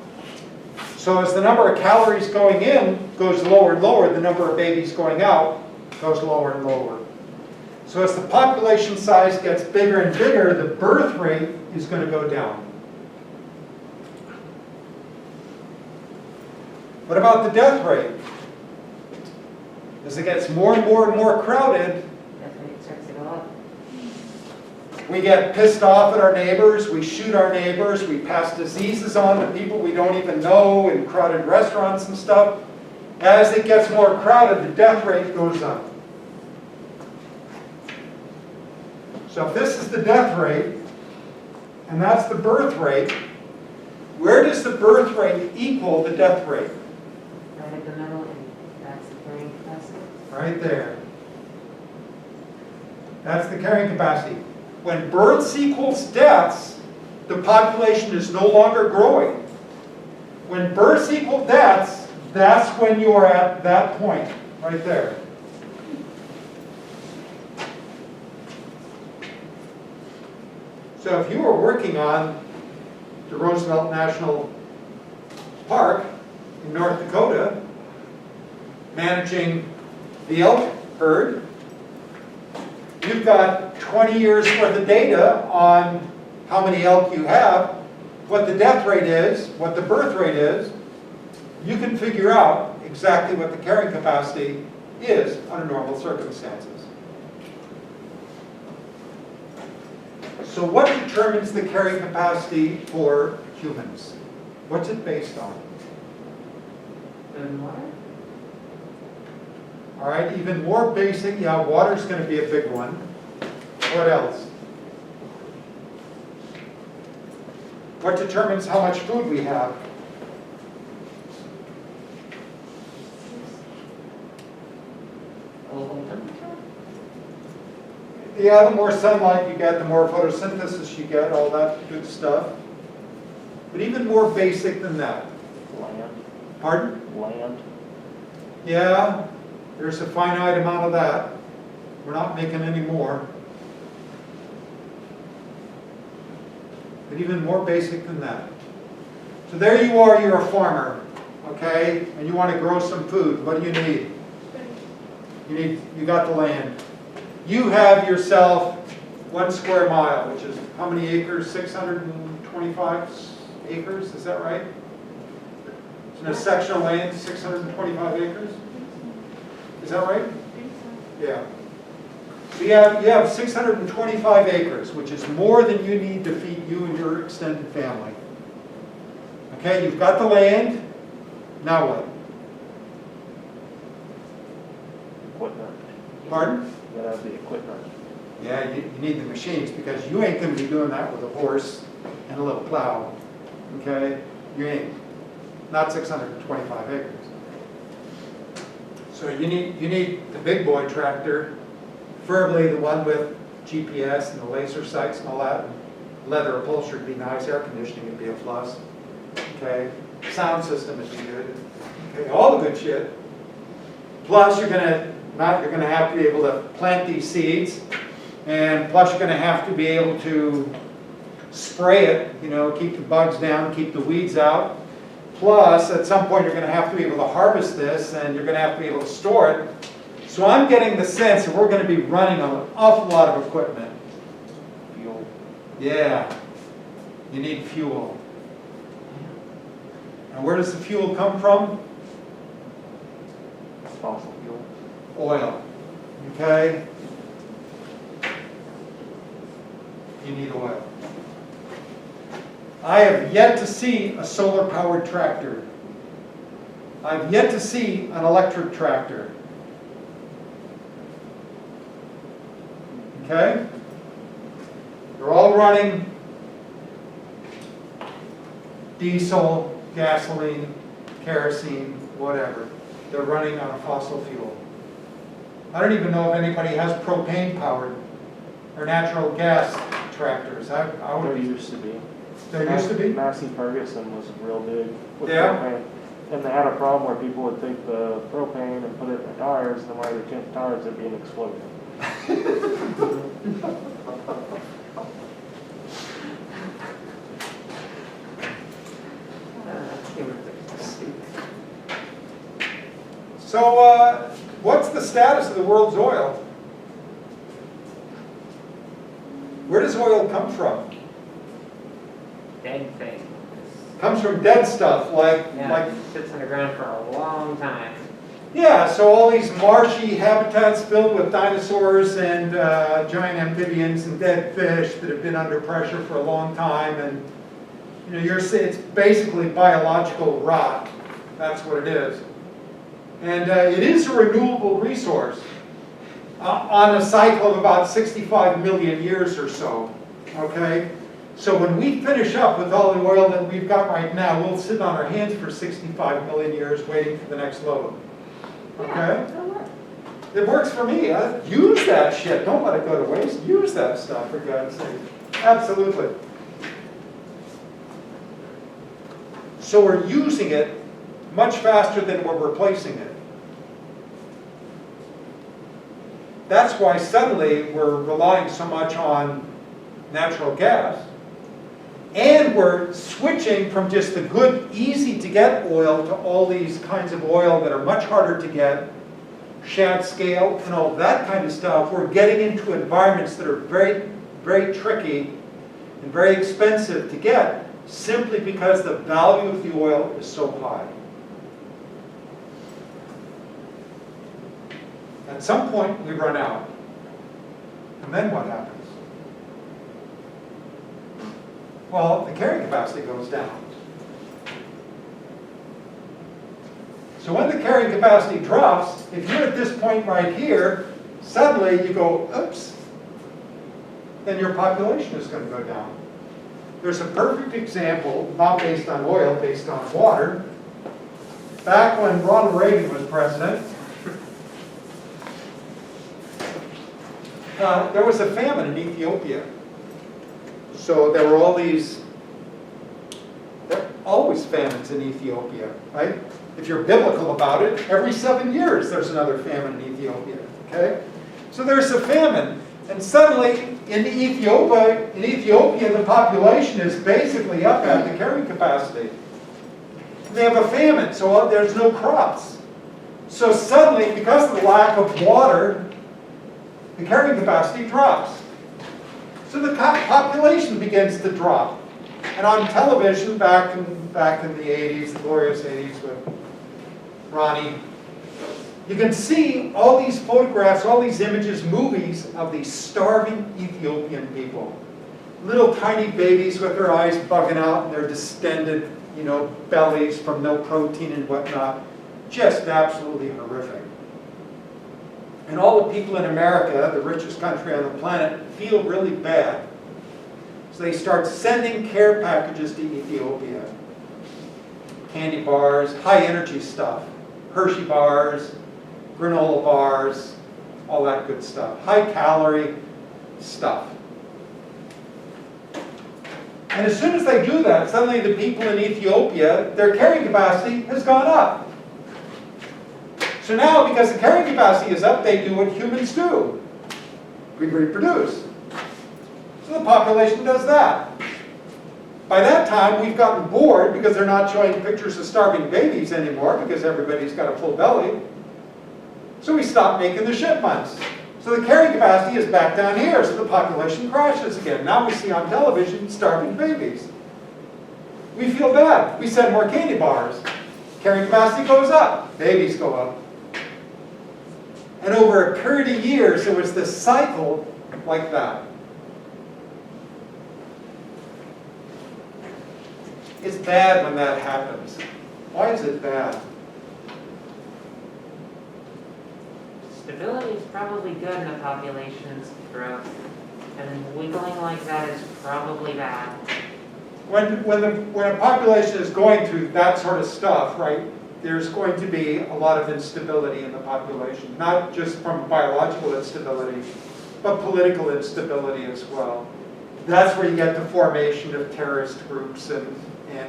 So as the number of calories going in goes lower and lower, the number of babies going out goes lower and lower. So as the population size gets bigger and bigger, the birth rate is going to go down. What about the death rate? As it gets more and more and more crowded, That's when it starts to go up. we get pissed off at our neighbors, we shoot our neighbors, we pass diseases on to people we don't even know in crowded restaurants and stuff. As it gets more crowded, the death rate goes up. So if this is the death rate, and that's the birth rate, where does the birth rate equal the death rate? Right at the middle, and that's the carrying capacity. Right there. That's the carrying capacity. When births equals deaths, the population is no longer growing. When births equal deaths, that's when you are at that point, right there. So if you were working on the Roosevelt National Park in North Dakota, managing the elk herd, you've got 20 years worth of data on how many elk you have, what the death rate is, what the birth rate is. You can figure out exactly what the carrying capacity is under normal circumstances. So what determines the carrying capacity for humans? What's it based on? Food and water? All right, even more basic, yeah, water's going to be a big one. What else? What determines how much food we have? Global temperature? Yeah, the more sunlight you get, the more photosynthesis you get, all that good stuff. But even more basic than that. Land. Pardon? Land. Yeah, there's a finite amount of that. We're not making any more. But even more basic than that. So there you are, you're a farmer, okay? And you want to grow some food. What do you need? You got the land. You have yourself 1 square mile, which is how many acres? 625 acres, is that right? In a section of land, 625 acres? Is that right? Yeah. So you have 625 acres, which is more than you need to feed you and your extended family. Okay, you've got the land. Now what? Equipment. Pardon? You gotta have the equipment. Yeah, you need the machines because you ain't going to be doing that with a horse and a little plow. Okay? You ain't. Not 625 acres. So you need the big boy tractor, preferably the one with GPS and the laser sights and all that. Leather upholstery would be nice. Air conditioning would be a plus. Okay? Sound system would be good. Okay? All the good shit. Plus you're gonna have to be able to plant these seeds, and plus you're going to have to be able to spray it, keep the bugs down, keep the weeds out. Plus, at some point, you're going to have to be able to harvest this, and you're going to have to be able to store it. So I'm getting the sense that we're going to be running on an awful lot of equipment. Fuel. Yeah, you need fuel. And where does the fuel come from? Fossil fuel. Oil. Okay? You need oil. I have yet to see a solar-powered tractor. I've yet to see an electric tractor. Okay? They're all running diesel, gasoline, kerosene, whatever. They're running on a fossil fuel. I don't even know if anybody has propane-powered or natural gas tractors. I There would be. used to be. There used to be? Massey Ferguson was real big with Yeah. propane. And they had a problem where people would take the propane and put it in their tires, and then when they change tires, there'd be an explosion. Humans are stupid. So what's the status of the world's oil? Where does oil come from? Dead thing. Comes from dead stuff, like Yeah, it sits underground for a long time. yeah, so all these marshy habitats filled with dinosaurs and giant amphibians and dead fish that have been under pressure for a long time, and you know, it's basically biological rot. That's what it is. And it is a renewable resource on a cycle of about 65 million years or so, okay? So when we finish up with all the oil that we've got right now, we'll sit on our hands for 65 million years waiting for the next load. Okay? It works for me. Use that shit. Don't let it go to waste. Use that stuff, for God's sake. Absolutely. So we're using it much faster than we're replacing it. That's why suddenly we're relying so much on natural gas. And we're switching from just the good, easy to get oil to all these kinds of oil that are much harder to get, shad scale and all that kind of stuff. We're getting into environments that are very, very tricky and very expensive to get simply because the value of the oil is so high. At some point, we run out. And then what happens? Well, the carrying capacity goes down. So when the carrying capacity drops, if you're at this point right here, suddenly you go, oops, then your population is going to go down. There's a perfect example, not based on oil, based on water. Back when Ronald Reagan was president, there was a famine in Ethiopia. So there were there are always famines in Ethiopia, right? If you're biblical about it, every 7 years there's another famine in Ethiopia, okay? So there's a famine, and suddenly in Ethiopia the population is basically up at the carrying capacity. They have a famine, so there's no crops. So suddenly, because of the lack of water, the carrying capacity drops. So the population begins to drop. And on television back in the 80s, the glorious 80s with Ronnie, you can see all these photographs, all these images, movies of these starving Ethiopian people. Little tiny babies with their eyes bugging out and their distended, bellies from no protein and whatnot. Just absolutely horrific. And all the people in America, the richest country on the planet, feel really bad. So they start sending care packages to Ethiopia. Candy bars, high energy stuff. Hershey bars, granola bars, all that good stuff. High calorie stuff. And as soon as they do that, suddenly the people in Ethiopia, their carrying capacity has gone up. So now, because the carrying capacity is up, they do what humans do. We reproduce. So the population does that. By that time, we've gotten bored because they're not showing pictures of starving babies anymore because everybody's got a full belly. So we stop making the shipments. So the carrying capacity is back down here, so the population crashes again. Now we see on television starving babies. We feel bad. We send more candy bars. Carrying capacity goes up. Babies go up. And over a period of years, there was this cycle like that. It's bad when that happens. Why is it bad? Stability is probably good in a population's growth, and then wiggling like that is probably bad. When a population is going through that sort of stuff, right, there's going to be a lot of instability in the population, not just from biological instability, but political instability as well. That's where you get the formation of terrorist groups and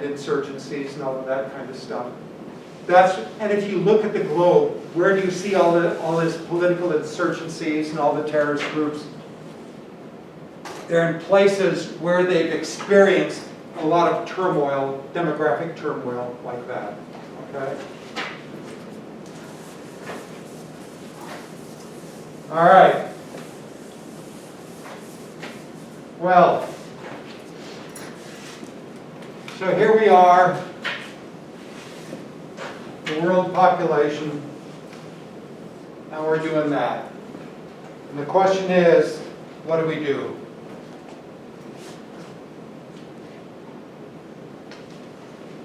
insurgencies and all of that kind of stuff. And if you look at the globe, where do you see all this political insurgencies and all the terrorist groups? They're in places where they've experienced a lot of turmoil, demographic turmoil like that. Okay? All right. Well, so here we are, the world population, and we're doing that. And the question is, what do we do?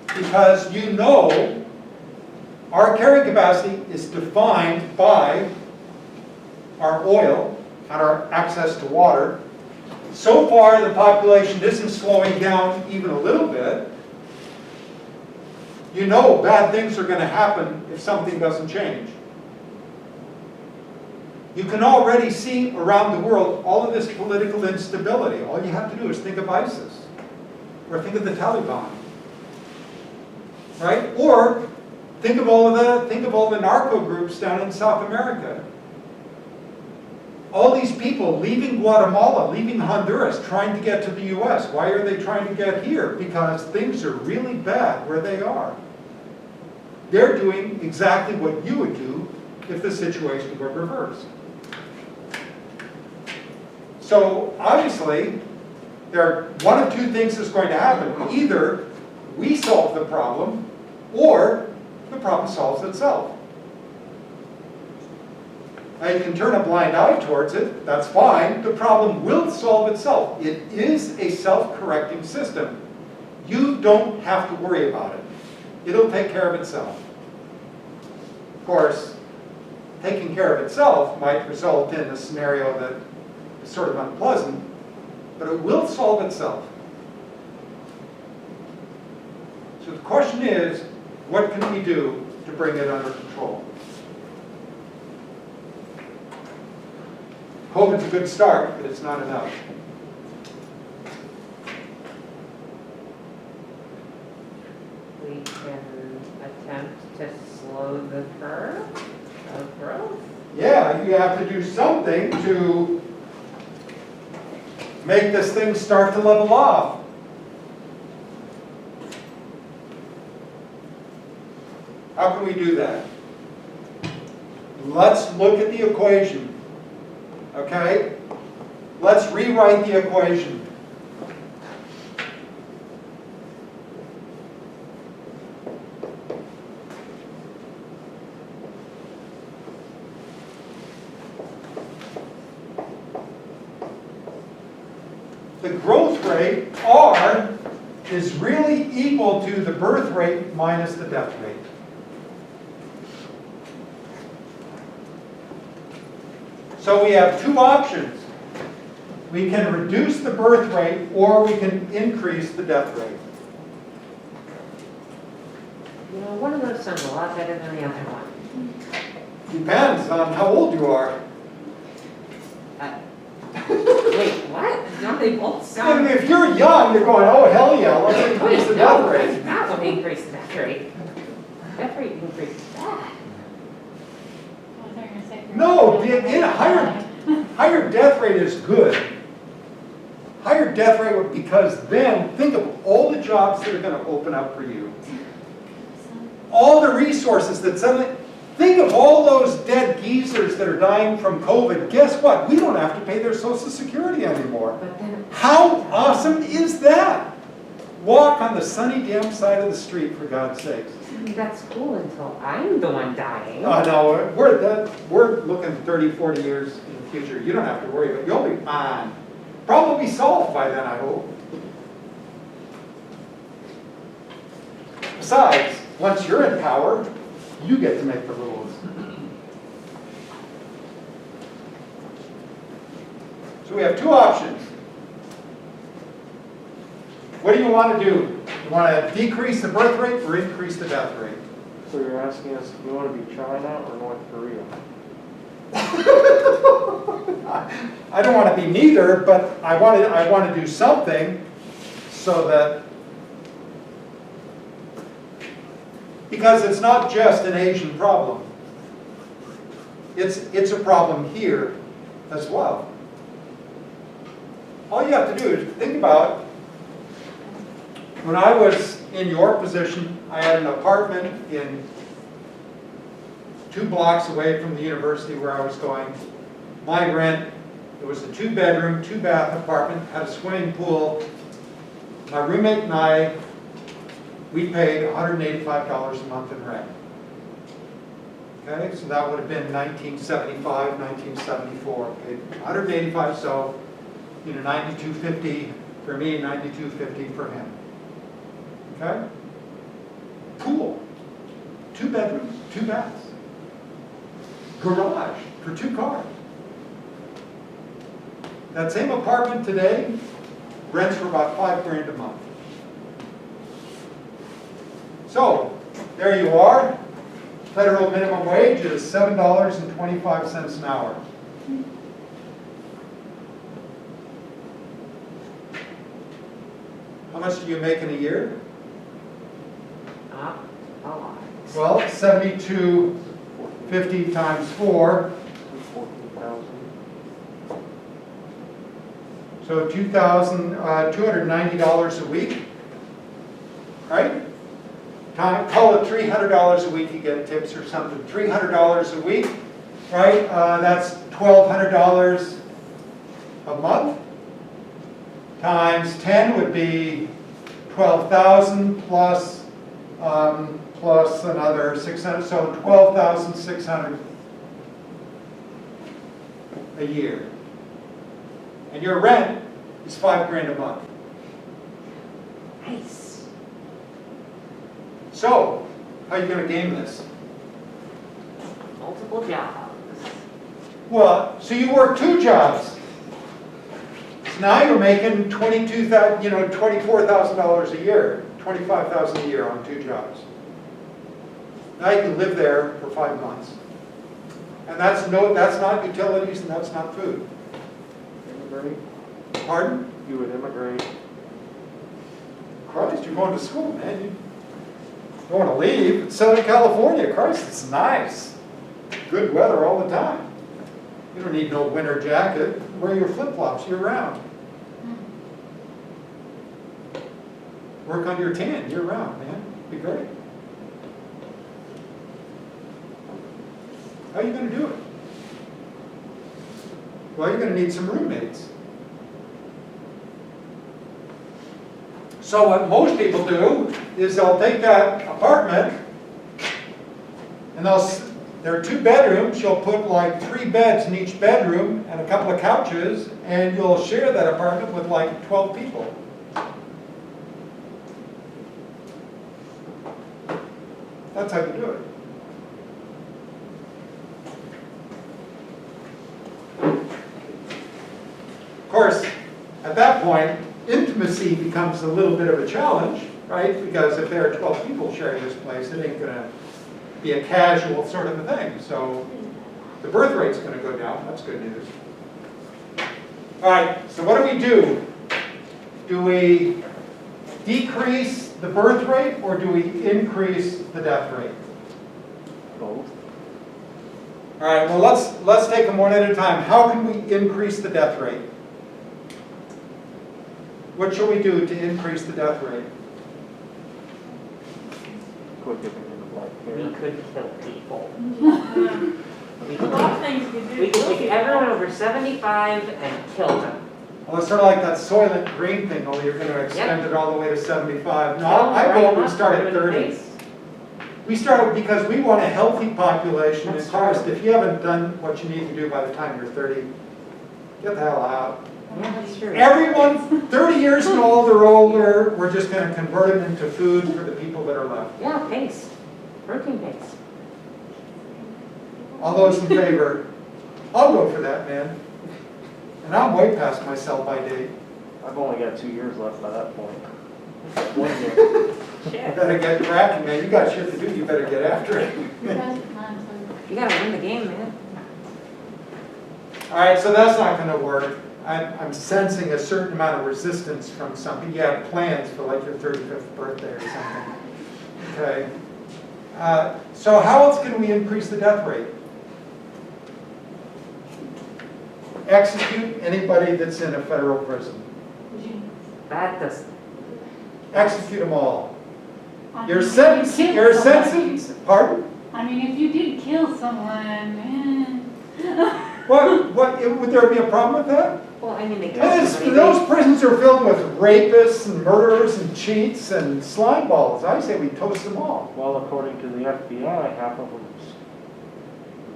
Because you know our carrying capacity is defined by our oil and our access to water. So far, the population isn't slowing down even a little bit. You know bad things are going to happen if something doesn't change. You can already see around the world all of this political instability. All you have to do is think of ISIS, or think of the Taliban, right? Or think of all the narco groups down in South America. All these people leaving Guatemala, leaving Honduras, trying to get to the US. Why are they trying to get here? Because things are really bad where they are. They're doing exactly what you would do if the situation were reversed. So obviously, one of two things is going to happen. Either we solve the problem, or the problem solves itself. Now you can turn a blind eye towards it, that's fine. The problem will solve itself. It is a self-correcting system. You don't have to worry about it. It'll take care of itself. Of course, taking care of itself might result in a scenario that is sort of unpleasant, but it will solve itself. So the question is, what can we do to bring it under control? COVID's a good start, but it's not enough. We can attempt to slow the curve of growth. Yeah, you have to do something to make this thing start to level off. How can we do that? Let's look at the equation. Okay? Let's rewrite the equation. The growth rate, R, is really equal to the birth rate minus the death rate. So we have two options. We can reduce the birth rate, or we can increase the death rate. You know, one of those sounds a lot better than the other one. Depends on how old you are. Wait, what? Don't they both sound... If you're young, you're going, oh, hell yeah, let's increase the death No, rate. that would increase the death rate. Death rate increases that. No, higher death rate is good. Higher death rate, because then think of all the jobs that are going to open up for you. All the resources that suddenly, think of all those dead geezers that are dying from COVID. Guess what? We don't have to pay their Social Security anymore. But then, How awesome is that? Walk on the sunny damn side of the street, for God's sakes. that's cool until I'm the one dying. Oh, no, we're looking 30, 40 years in the future. You don't have to worry, but you'll be fine. Probably solved by then, I hope. Besides, once you're in power, you get to make the rules. So we have two options. What do you want to do? You want to decrease the birth rate or increase the death rate? So you're asking us, do you want to be China or North Korea? I don't want to be neither, but I want to do something so that, because it's not just an Asian problem. It's a problem here as well. All you have to do is think about, when I was in your position, I had an apartment in 2 blocks away from the university where I was going. my rent, it was a 2-bedroom, 2-bath apartment, had a swimming pool. My roommate and I, we paid $185 a month in rent. Okay, so that would have been 1975, 1974. Paid $185, so $92.50 for me, $92.50 for him. Okay? Pool, 2 bedrooms, 2 baths. Garage for 2 cars. That same apartment today rents for about $5,000 a month. So, there you are. Federal minimum wage is $7.25 an hour. How much do you make in a year? A lot. Well, 72.50 times 4, 14,000. so $2,290 a week, right? Call it $300 a week, you get tips or something. $300 a week, right? That's $1,200 a month. Times 10 would be 12,000 plus plus another 600, so 12,600 a year. And your rent is $5,000 a month. Nice. So, how are you going to game this? Multiple jobs. Well, so you work 2 jobs. So now you're making $24,000 a year, $25,000 a year on 2 jobs. Now you can live there for 5 months, and that's not utilities and that's not food. Immigrate. Pardon? You would immigrate. Christ, you're going to school, man. You don't want to leave. It's Southern California. Christ, it's nice. Good weather all the time. You don't need no winter jacket. Wear your flip-flops year-round. Work on your tan year-round, man. Be great. How are you going to do it? Well, you're going to need some roommates. So what most people do is they'll take that apartment and there are 2 bedrooms. You'll put like 3 beds in each bedroom and a couple of couches, and you'll share that apartment with like 12 people. That's how you do it. Of course, at that point, intimacy becomes a little bit of a challenge, right? Because if there are 12 people sharing this place, it ain't going to be a casual sort of a thing. So the birth rate's going to go down. That's good news. All right, so what do? Do we decrease the birth rate or do we increase the death rate? Both. All right, well, let's take them one at a time. How can we increase the death rate? What should we do to increase the death rate? Quit giving them the black We hair. could kill people. We A could lot of things you could do. we could take everyone over 75 and kill them. Well, it's sort of like that Soylent Green thing, only you're going to extend it all the way to 75. No, I vote we start at 30. We start because we want a healthy population. And first, if you haven't done what you need to do by the time you're 30, get the hell out. Yeah, that's true. Everyone 30 years and older, we're just going to convert them into food for the people that are left. Yeah, paste. Protein paste. All those in favor? I'll go for that, man. And I'm way past my sell-by date. I've only got 2 years left by that point. 1 year. You Shit. better get cracking, man. You got shit to do. You better get after it. You gotta win the game, man. All right, so that's not going to work. I'm sensing a certain amount of resistance from some people. You have plans for like your 35th birthday or something. Okay. So how else can we increase the death rate? Execute anybody that's in a federal prison. That does. Execute them all. Your Your sentence, pardon? I mean, if you did kill someone, Would there be a problem with that? Well, I mean, they And toast somebody. those prisons are filled with rapists and murderers and cheats and slime balls. I say we toast them all. Well, according to the FBI, half of them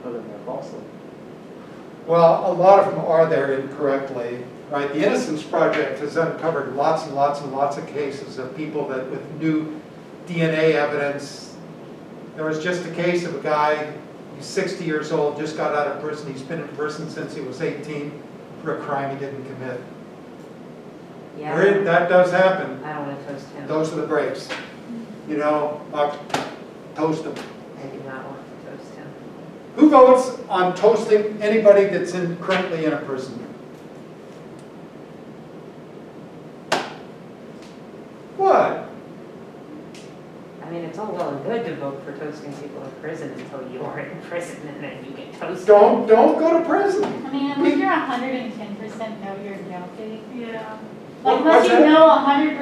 put in there falsely. Well, a lot of them are there incorrectly, right? The Innocence Project has uncovered lots and lots and lots of cases of people that with new DNA evidence. There was just a case of a guy, he's 60 years old, just got out of prison. He's been in prison since he was 18 for a crime he didn't commit. Yeah, That does happen. I don't want to toast him. Those are the breaks. You know, toast them. I do not want to toast him. Who votes on toasting anybody that's currently in a prison? What? I mean, it's all well and good to vote for toasting people in prison until you are in prison and then you get toasted. Don't go to prison. I mean, unless you're 110% know you're guilty. Yeah. Like, What's unless you that? know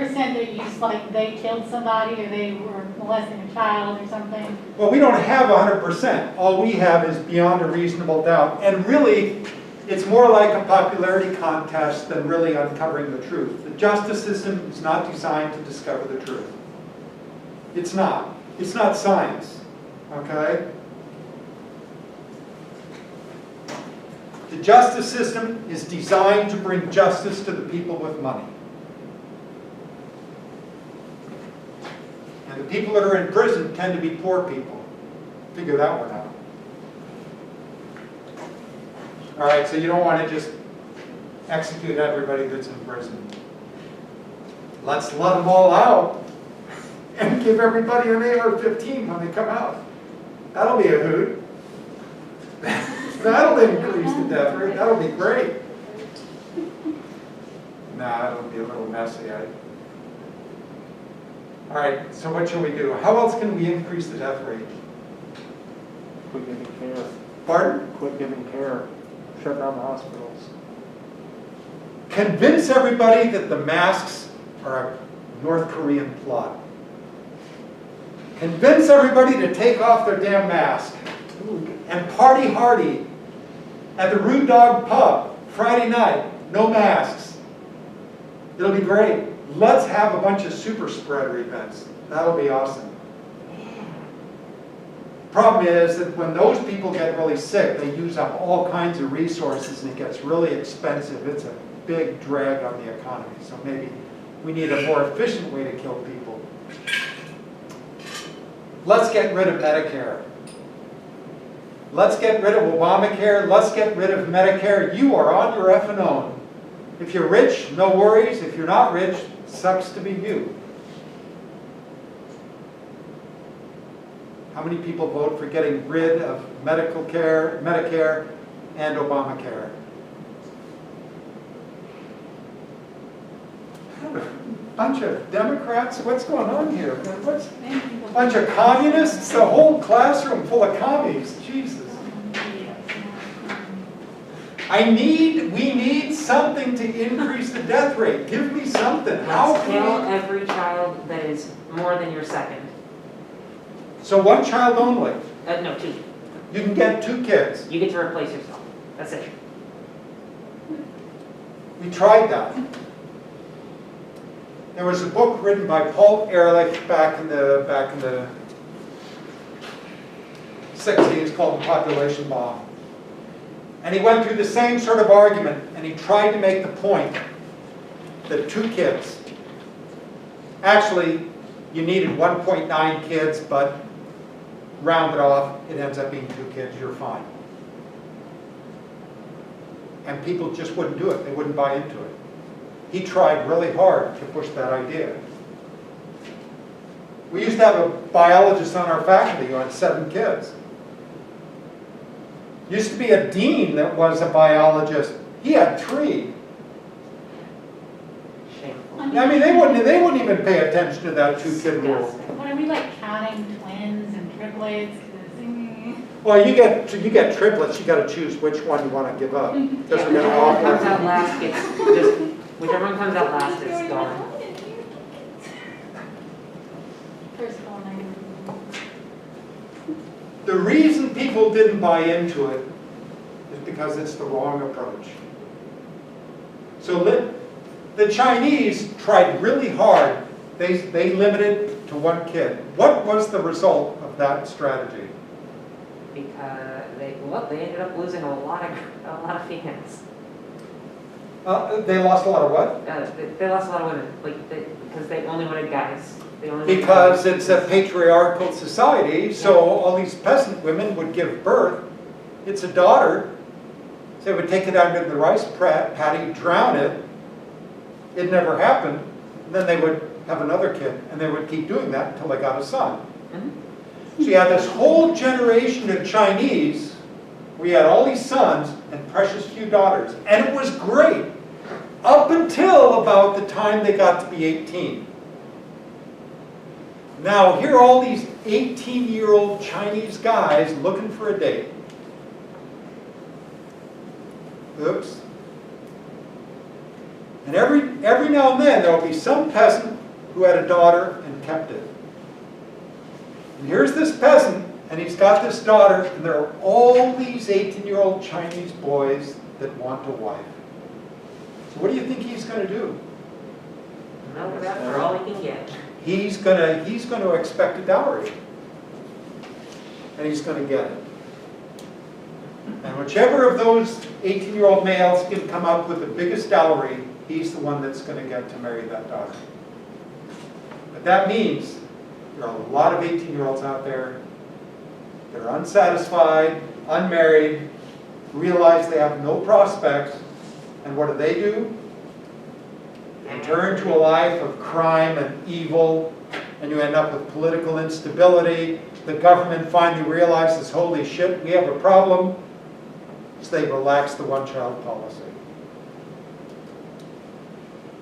100% that you, like, they killed somebody or they were molesting a child or something. Well, we don't have 100%. All we have is beyond a reasonable doubt. And really, it's more like a popularity contest than really uncovering the truth. The justice system is not designed to discover the truth. It's not. It's not science. Okay? The justice system is designed to bring justice to the people with money. And the people that are in prison tend to be poor people. Figure that one out. All right, so you don't want to just execute everybody that's in prison. Let's let them all out and give everybody an AR-15 when they come out. That'll be a hoot. That'll increase the death rate. That'll be great. Nah, it'll be a little messy. All right, so what should we do? How else can we increase the death rate? Quit giving care. Pardon? Quit giving care. Shut down the hospitals. Convince everybody that the masks are a North Korean plot. Convince everybody to take off their damn mask and party hardy at the Rude Dog Pub Friday night. No masks. It'll be great. Let's have a bunch of super spreader events. That'll be awesome. Problem is that when those people get really sick, they use up all kinds of resources and it gets really expensive. It's a big drag on the economy. So maybe we need a more efficient way to kill people. Let's get rid of Medicare. Let's get rid of Obamacare. Let's get rid of Medicare. You are on your effing own. If you're rich, no worries. If you're not rich, sucks to be you. How many people vote for getting rid of Medicare, and Obamacare? A bunch of Democrats? What's going on here? What's a bunch of communists? The whole classroom full of commies. Jesus. We need something to increase the death rate. Give me something. How Let's kill can every child that is more than your second. So one child only. No, 2. You can get 2 kids. You get to replace yourself. That's it. We tried that. There was a book written by Paul Ehrlich back in the 60s called The Population Bomb. And he went through the same sort of argument, and he tried to make the point that 2 kids, actually you needed 1.9 kids, but round it off, it ends up being 2 kids, you're fine. And people just wouldn't do it, they wouldn't buy into it. He tried really hard to push that idea. We used to have a biologist on our faculty who had 7 kids. Used to be a dean that was a biologist. He had 3. Shameful. I mean, they wouldn't even pay attention to that 2-kid rule. What are we, like, counting twins and triplets? 'Cause, Well, you get triplets. You got to choose which one you want to give up. Because Yeah, we're going to whichever one comes offer. out last gets just whichever one comes out last is gone. First one, The reason people didn't buy into it is because it's the wrong approach. So the Chinese tried really hard. They limited to one kid. What was the result of that strategy? Because they ended up losing a lot of females. They lost a lot of what? They lost a lot of women, because they only wanted guys. They only wanted Because guys. it's a patriarchal society, so all these peasant women would give birth. It's a daughter. So they would take it out into the rice paddy, drown it. It never happened. And then they would have another kid, and they would keep doing that until they got a son. Mhm. So you had this whole generation of Chinese, we had all these sons and precious few daughters. And it was great, up until about the time they got to be 18. Now, here are all these 18-year-old Chinese guys looking for a date. Oops. And every now and then, there will be some peasant who had a daughter and kept it. And here's this peasant, and he's got this daughter, and there are all these 18-year-old Chinese boys that want a wife. So what do you think he's going to do? No, that's for all he can get. He's going to expect a dowry. And he's going to get it. And whichever of those 18-year-old males can come up with the biggest dowry, he's the one that's going to get to marry that daughter. But that means there are a lot of 18-year-olds out there that are unsatisfied, unmarried, realize they have no prospects, and what do? They turn to a life of crime and evil, and you end up with political instability. The government finally realizes, holy shit, we have a problem, so they relax the one-child policy.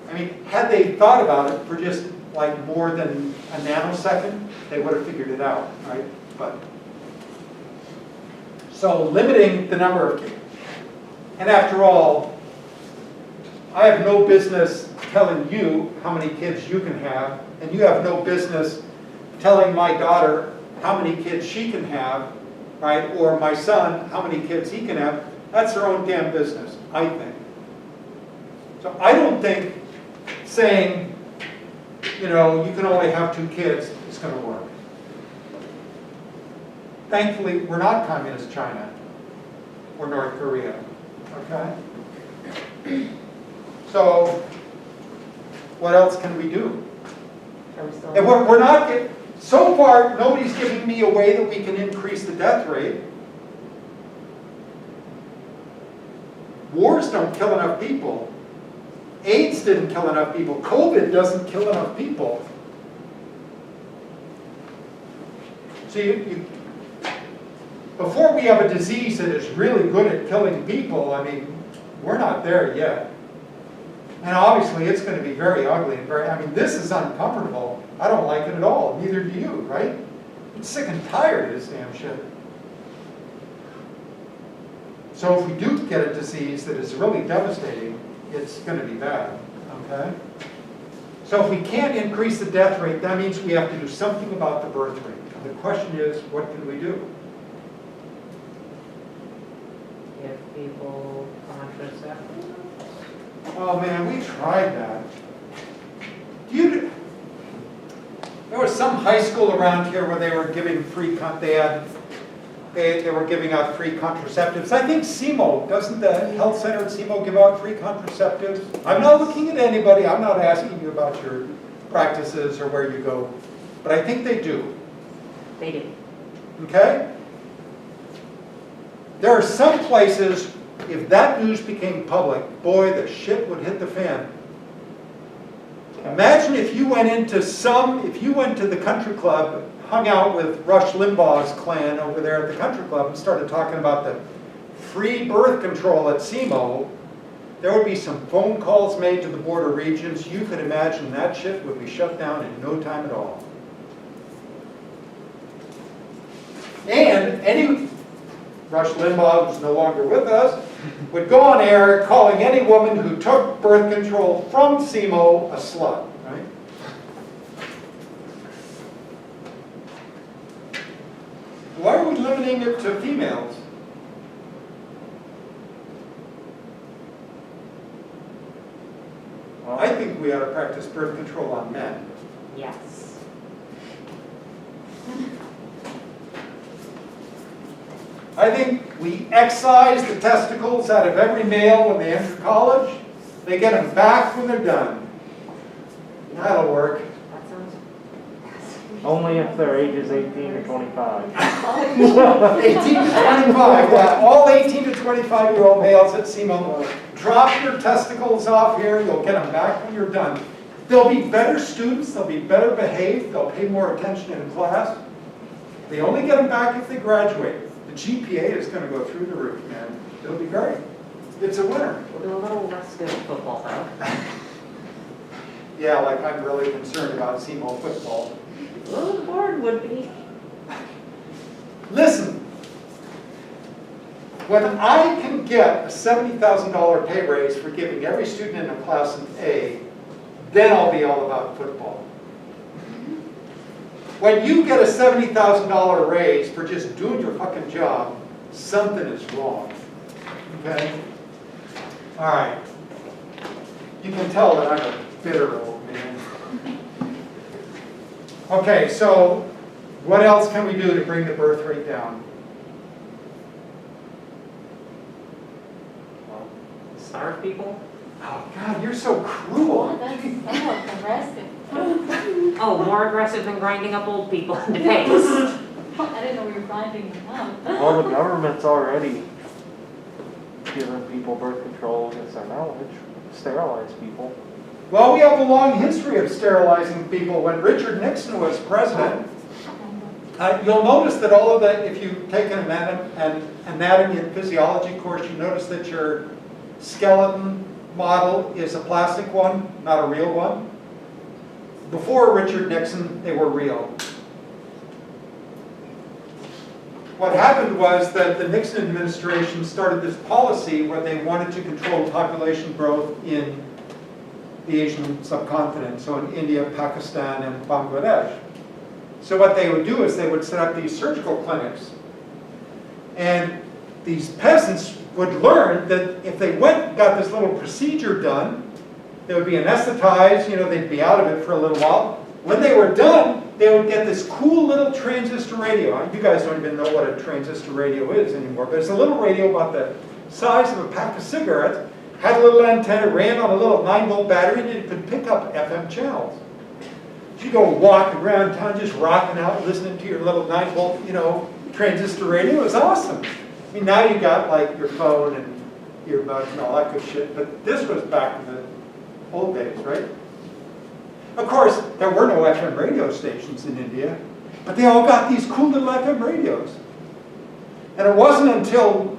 I mean, had they thought about it for just like more than a nanosecond, they would have figured it out, right? But so limiting the number of kids. And after all, I have no business telling you how many kids you can have, and you have no business telling my daughter how many kids she can have, right? Or my son how many kids he can have. That's their own damn business, I think. So I don't think saying, you know, you can only have 2 kids is going to work. Thankfully, we're not communist China or North Korea, okay? So, what else can we do? Are we still? And we're not so far, nobody's giving me a way that we can increase the death rate. Wars don't kill enough people. AIDS didn't kill enough people. COVID doesn't kill enough people. So before we have a disease that is really good at killing people, I mean, we're not there yet. And obviously it's going to be very ugly and this is uncomfortable. I don't like it at all. Neither do you, right? I'm sick and tired of this damn shit. So if we do get a disease that is really devastating, it's going to be bad, okay? So if we can't increase the death rate, that means we have to do something about the birth rate. And the question is, what can we do? Give people contraceptives. Oh man, we tried that. There was some high school around here where they were giving free, they were giving out free contraceptives. I think SEMO, doesn't the health center at SEMO give out free contraceptives? I'm not looking at anybody, I'm not asking you about your practices or where you go, but I think they do. They do. Okay? There are some places, if that news became public, boy, the shit would hit the fan. Imagine if you went into the country club, hung out with Rush Limbaugh's clan over there at the country club and started talking about the free birth control at SEMO, there would be some phone calls made to the border regions. You could imagine that shit would be shut down in no time at all. And Rush Limbaugh, who's no longer with us, would go on air calling any woman who took birth control from SEMO a slut, right? Why are we limiting it to females? we ought to practice birth control on men. Yes. I think we excise the testicles out of every male when they enter college. They get them back when they're done. That'll work. That sounds. Only if they're ages 18 to 25. 18 to 25, yeah, all 18 to 25-year-old males at SEMO, drop your testicles off here, you'll get them back when you're done. They'll be better students, they'll be better behaved, they'll pay more attention in class. They only get them back if they graduate. The GPA is going to go through the roof, man. It'll be great. It's a winner. We'll do a little less good at football though. Yeah, like I'm really concerned about SEMO football. Well, the board would be. Listen, when I can get a $70,000 pay raise for giving every student in a class an A, then I'll be all about football. When you get a $70,000 raise for just doing your fucking job, something is wrong. Okay? All right. You can tell that I'm a bitter old man. Okay, so what else can we do to bring the birth rate down? Starve people? Oh, God, you're so cruel. That's somewhat aggressive. Oh, more aggressive than grinding up old people into paste. I didn't know we were grinding them up. Well, the government's already giving people birth control against their knowledge, sterilize people. Well, we have a long history of sterilizing people. When Richard Nixon was president, you'll notice that all of the, if you take an anatomy and physiology course, you notice that your skeleton model is a plastic one, not a real one. Before Richard Nixon, they were real. What happened was that the Nixon administration started this policy where they wanted to control population growth in the Asian subcontinent, so in India, Pakistan, and Bangladesh. So what they would do is they would set up these surgical clinics, and these peasants would learn that if they went and got this little procedure done, they would be anesthetized, you know, they'd be out of it for a little while. When they were done, they would get this cool little transistor radio. You guys don't even know what a transistor radio is anymore, but it's a little radio about the size of a pack of cigarettes, had a little antenna, ran on a little 9-volt battery, and it could pick up FM channels. So you go walk around town just rocking out, listening to your little 9-volt, you know, transistor radio. It was awesome. I mean, now you got like your phone and earbuds and all that good shit, but this was back in the old days, right? Of course, there were no FM radio stations in India, but they all got these cool little FM radios. And it wasn't until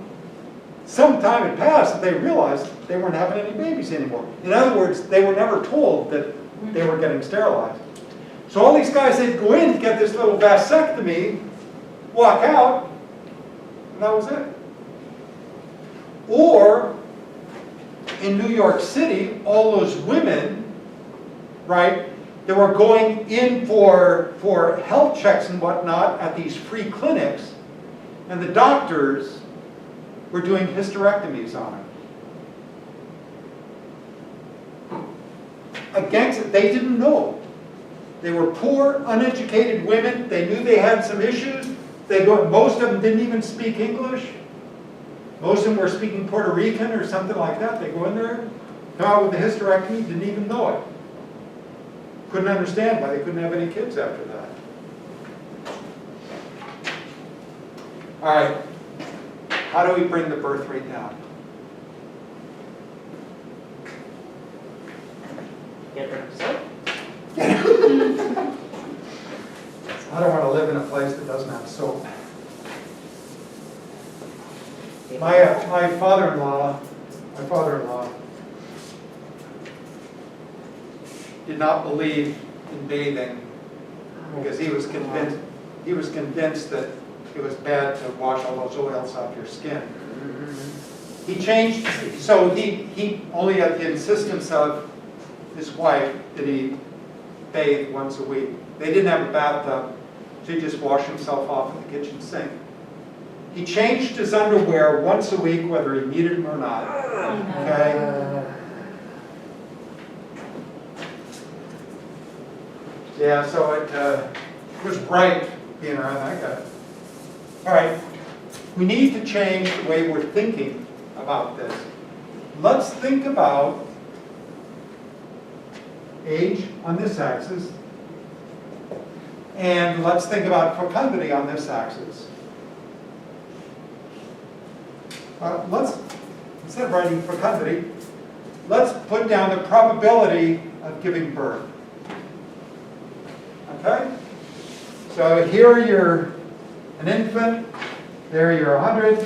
some time had passed that they realized they weren't having any babies anymore. In other words, they were never told that they were getting sterilized. So all these guys, they'd go in, get this little vasectomy, walk out, and that was it. Or, in New York City, all those women, right, that were going in for health checks and whatnot at these free clinics, and the doctors were doing hysterectomies on them. Against it, they didn't know. They were poor, uneducated women. They knew they had some issues. Most of them didn't even speak English. Most of them were speaking Puerto Rican or something like that. They go in there, come out with a hysterectomy, didn't even know it. Couldn't understand why they couldn't have any kids after that. All right, how do we bring the birth rate down? Get rid of soap. I don't want to live in a place that doesn't have soap. My father-in-law did not believe in bathing because he was convinced that it was bad to wash all those oils off your skin. He changed, so he only at the insistence of his wife did he bathe once a week. They didn't have a bathtub, so he just washed himself off in the kitchen sink. He changed his underwear once a week, whether he needed them or not. Okay? Yeah, so it was right being around that guy. All right, we need to change the way we're thinking about this. Let's think about age on this axis, and let's think about fecundity on this axis. Instead of writing fecundity, let's put down the probability of giving birth. Okay? So here you're an infant, there you're 100,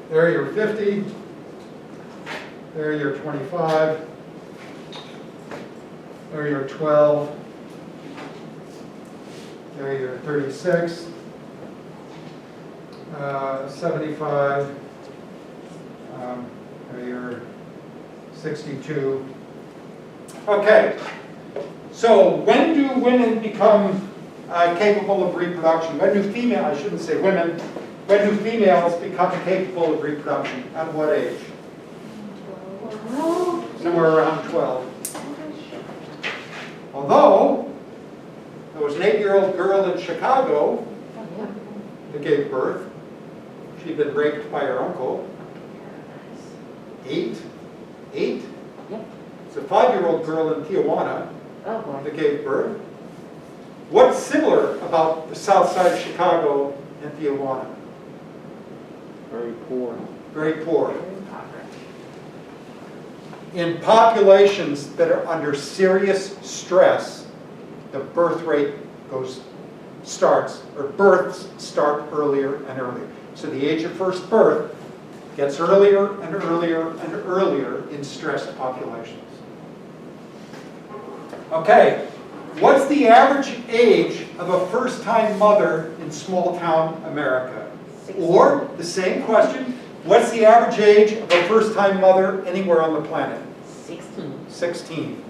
there you're 50, there you're 25, there you're 12, there you're 36, 75, there you're 62. Okay, so when do women become capable of reproduction? When do females, I shouldn't say women, when do females become capable of reproduction? At what age? Somewhere around 12. Although, there was an 8-year-old girl in Chicago that gave birth. She'd been raped by her uncle. 8? Yep. It's a 5-year-old girl in Tijuana that gave birth. What's similar about the south side of Chicago and Tijuana? Very poor. Very poor. In populations that are under serious stress, the birth rate births start earlier and earlier. So the age of first birth gets earlier and earlier and earlier in stressed populations. Okay, what's the average age of a first-time mother in small-town America? 16. Or, the same question, what's the average age of a first-time mother anywhere on the planet? 16. 16.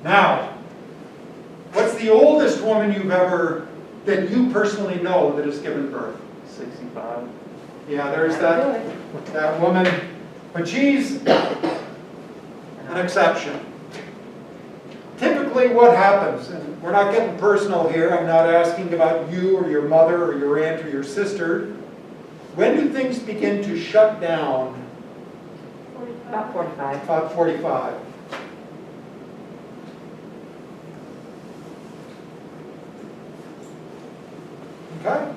Now, what's the oldest woman that you personally know that has given birth? 65. Yeah, there's that woman, but she's an exception. Typically what happens, and we're not getting personal here, I'm not asking about you or your mother or your aunt or your sister. When do things begin to shut down? About 45. About 45. Okay?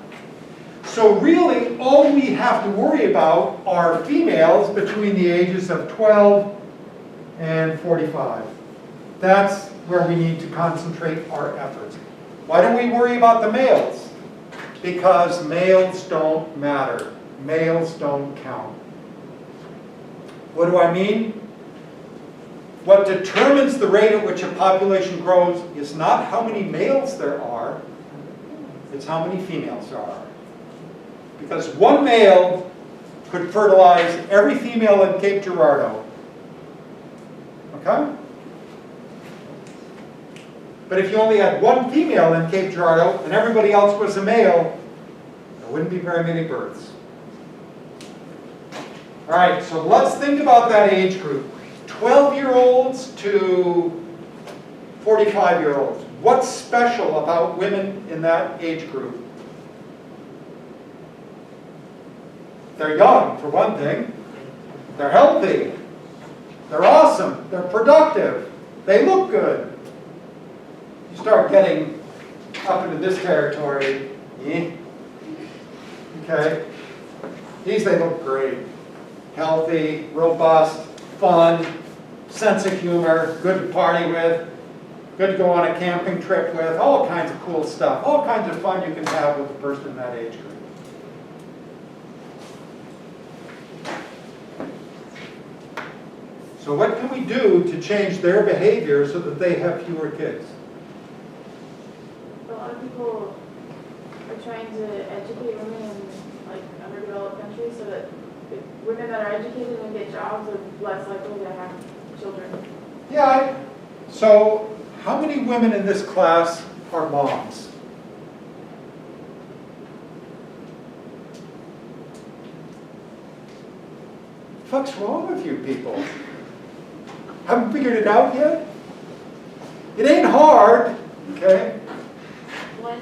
So really, all we have to worry about are females between the ages of 12 and 45. That's where we need to concentrate our efforts. Why don't we worry about the males? Because males don't matter. Males don't count. What do I mean? What determines the rate at which a population grows is not how many males there are, it's how many females there are. Because one male could fertilize every female in Cape Girardeau. Okay? But if you only had one female in Cape Girardeau and everybody else was a male, there wouldn't be very many births. All right, so let's think about that age group. 12-year-olds to 45-year-olds. What's special about women in that age group? They're young, for one thing. They're healthy. They're awesome. They're productive. They look good. You start getting up into this territory, okay? These, they look great. Healthy, robust, fun, sense of humor, good to party with, good to go on a camping trip with, all kinds of cool stuff, all kinds of fun you can have with a person in that age group. So what can we do to change their behavior so that they have fewer kids? A lot of people are trying to educate women in like underdeveloped countries so that women that are educated and get jobs are less likely to have children. Yeah, so how many women in this class are moms? fuck's wrong with you people? Haven't figured it out yet? It ain't hard, okay? What?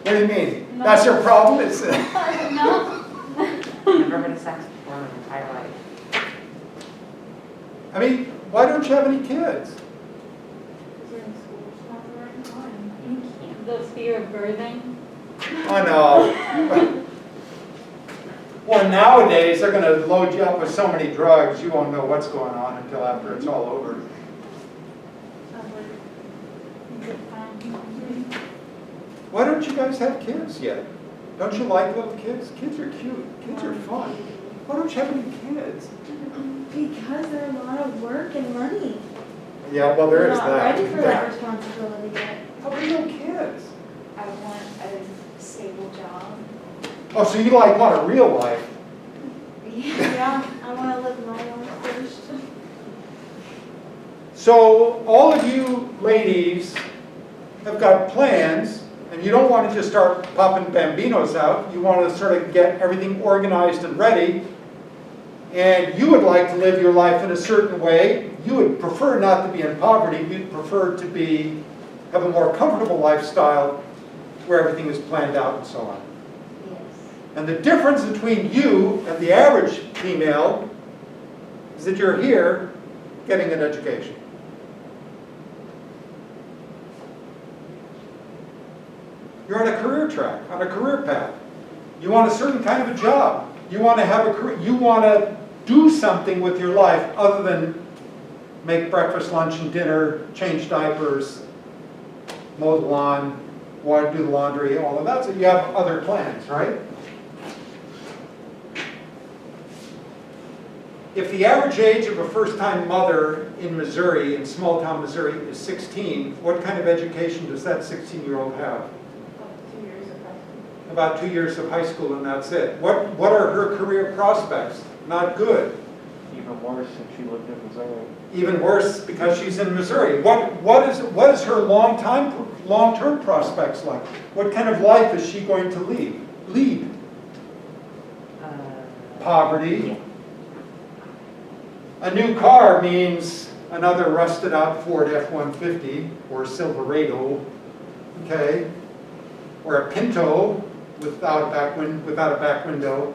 What do you mean? No. That's your problem? It's, No? Never heard of sex before in my entire life. I mean, why don't you have any kids? Is there in school? Not the right time. You can't. The fear of birthing. I know. Well, nowadays, they're going to load you up with so many drugs, you won't know what's going on until after it's all over. Sounds like Good time. Why don't you guys have kids yet? Don't you like little kids? Kids are cute. Kids are fun. Why don't you have any kids? Because they're a lot of work and money. Yeah, well, there is Not that. ready for that responsibility yet. How are no kids? I want a stable job. Oh, so you want a real life. Yeah, I want to live my life first. So all of you ladies have got plans, and you don't want to just start popping bambinos out. You want to sort of get everything organized and ready. And you would like to live your life in a certain way. You would prefer not to be in poverty. You'd prefer to have a more comfortable lifestyle where everything is planned out and so on. Yes. And the difference between you and the average female is that you're here getting an education. You're on a career track, on a career path. You want a certain kind of a job. You want to have a career. You want to do something with your life other than make breakfast, lunch, and dinner, change diapers, mow the lawn, do the laundry, all of that. So you have other plans, right? If the average age of a first-time mother in Missouri, in small-town Missouri, is 16, what kind of education does that 16-year-old have? 2 years of high school. About 2 years of high school, and that's it. What are her career prospects? Not good. Even worse if she lived in Missouri. Even worse because she's in Missouri. What is her long-term prospects like? What kind of life is she going to lead? Poverty. Yeah. A new car means another rusted out Ford F-150 or Silverado, okay? Or a Pinto without a back window.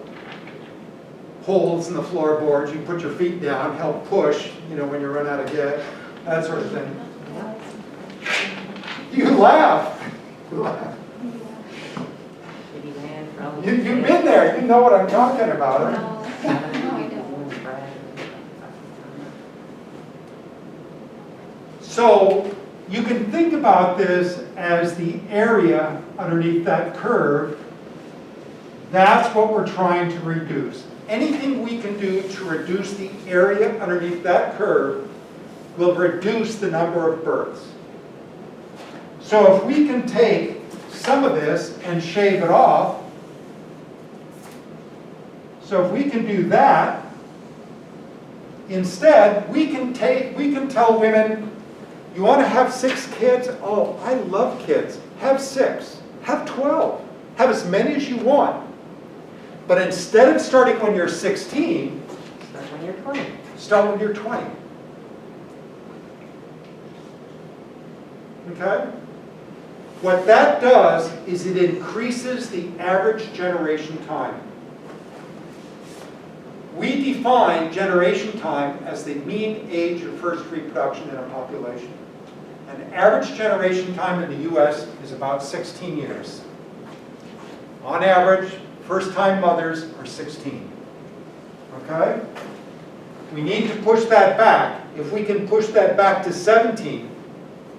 Holes in the floorboards, you put your feet down, help push, when you run out of gas, that sort of thing. You laugh. You laugh. Shitty land for all the You've been there, you know what I'm talking about. No, no, I don't. So you can think about this as the area underneath that curve. That's what we're trying to reduce. Anything we can do to reduce the area underneath that curve will reduce the number of births. So if we can take some of this and shave it off, so if we can do that, instead we can tell women, you want to have 6 kids? Oh, I love kids. Have 6. Have 12. Have as many as you want. But instead of starting when you're 16, Start when you're 20. start when you're 20. Okay? What that does is it increases the average generation time. We define generation time as the mean age of first reproduction in a population. An average generation time in the U.S. is about 16 years. On average, first-time mothers are 16. Okay? We need to push that back. If we can push that back to 17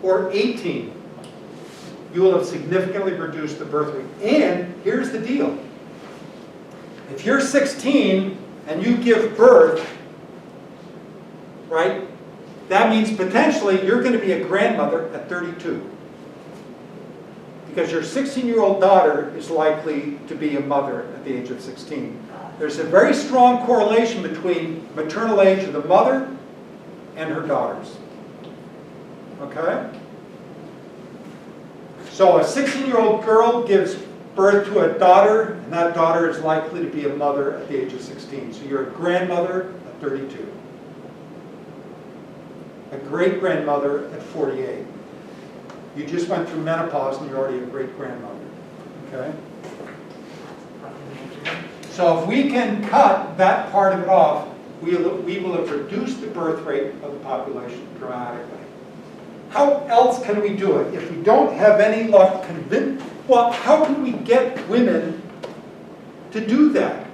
or 18, you will have significantly reduced the birth rate. And here's the deal. If you're 16 and you give birth, right, that means potentially you're going to be a grandmother at 32. Because your 16-year-old daughter is likely to be a mother at the age of 16. There's a very strong correlation between maternal age of the mother and her daughters. Okay? So a 16-year-old girl gives birth to a daughter, and that daughter is likely to be a mother at the age of 16. So you're a grandmother at 32. A great-grandmother at 48. You just went through menopause and you're already a great-grandmother. Okay? So if we can cut that part of it off, we will have reduced the birth rate of the population dramatically. How else can we do it? If we don't have any luck well, how can we get women to do that?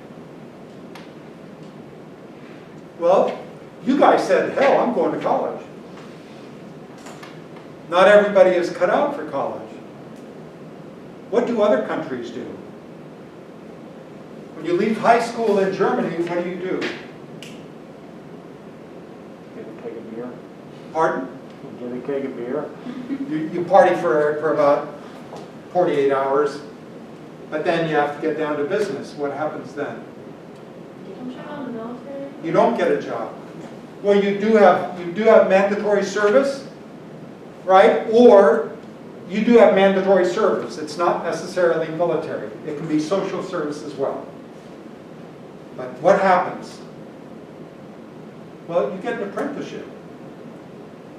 Well, you guys said, hell, I'm going to college. Not everybody is cut out for college. What do other countries do? When you leave high school in Germany, what do you do? Get a keg of beer. Pardon? Get a keg of beer. You party for about 48 hours, but then you have to get down to business. What happens then? I'm sure on the military. You don't get a job. Well, you do have mandatory service, right? Or you do have mandatory service. It's not necessarily military. It can be social service as well. But what happens? Well, you get an apprenticeship.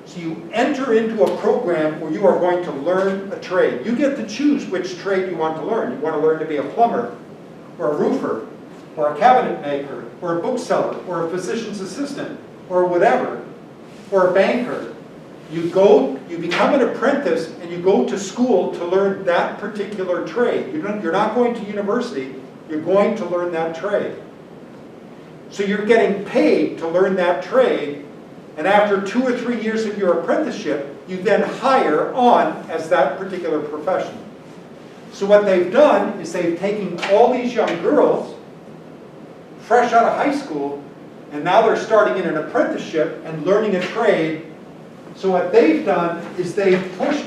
So you enter into a program where you are going to learn a trade. You get to choose which trade you want to learn. You want to learn to be a plumber, or a roofer, or a cabinet maker, or a bookseller, or a physician's assistant, or whatever, or a banker. You become an apprentice, and you go to school to learn that particular trade. You're not going to university, you're going to learn that trade. So you're getting paid to learn that trade, and after 2 or 3 years of your apprenticeship, you then hire on as that particular profession. So what they've done is they've taken all these young girls, fresh out of high school, and now they're starting in an apprenticeship and learning a trade. So what they've done is they've pushed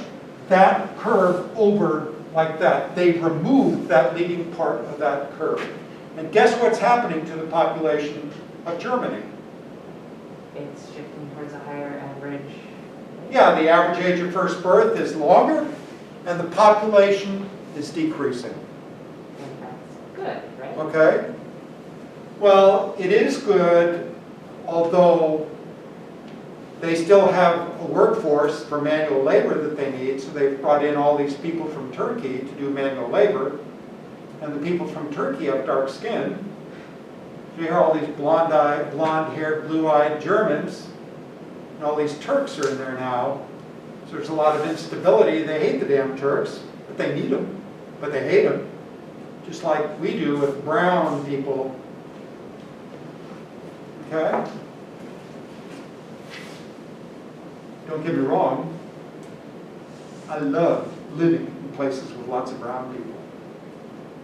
that curve over like that. They've removed that leading part of that curve. And guess what's happening to the population of Germany? It's shifting towards a higher average. Yeah, the average age of first birth is longer, and the population is decreasing. And that's good, right? Okay? Well, it is good, although they still have a workforce for manual labor that they need, so they've brought in all these people from Turkey to do manual labor, and the people from Turkey have dark skin. So you hear all these blonde-haired, blue-eyed Germans, and all these Turks are in there now. So there's a lot of instability. They hate the damn Turks, but they need them, but they hate them, just like we do with brown people. Okay? Don't get me wrong, I love living in places with lots of brown people.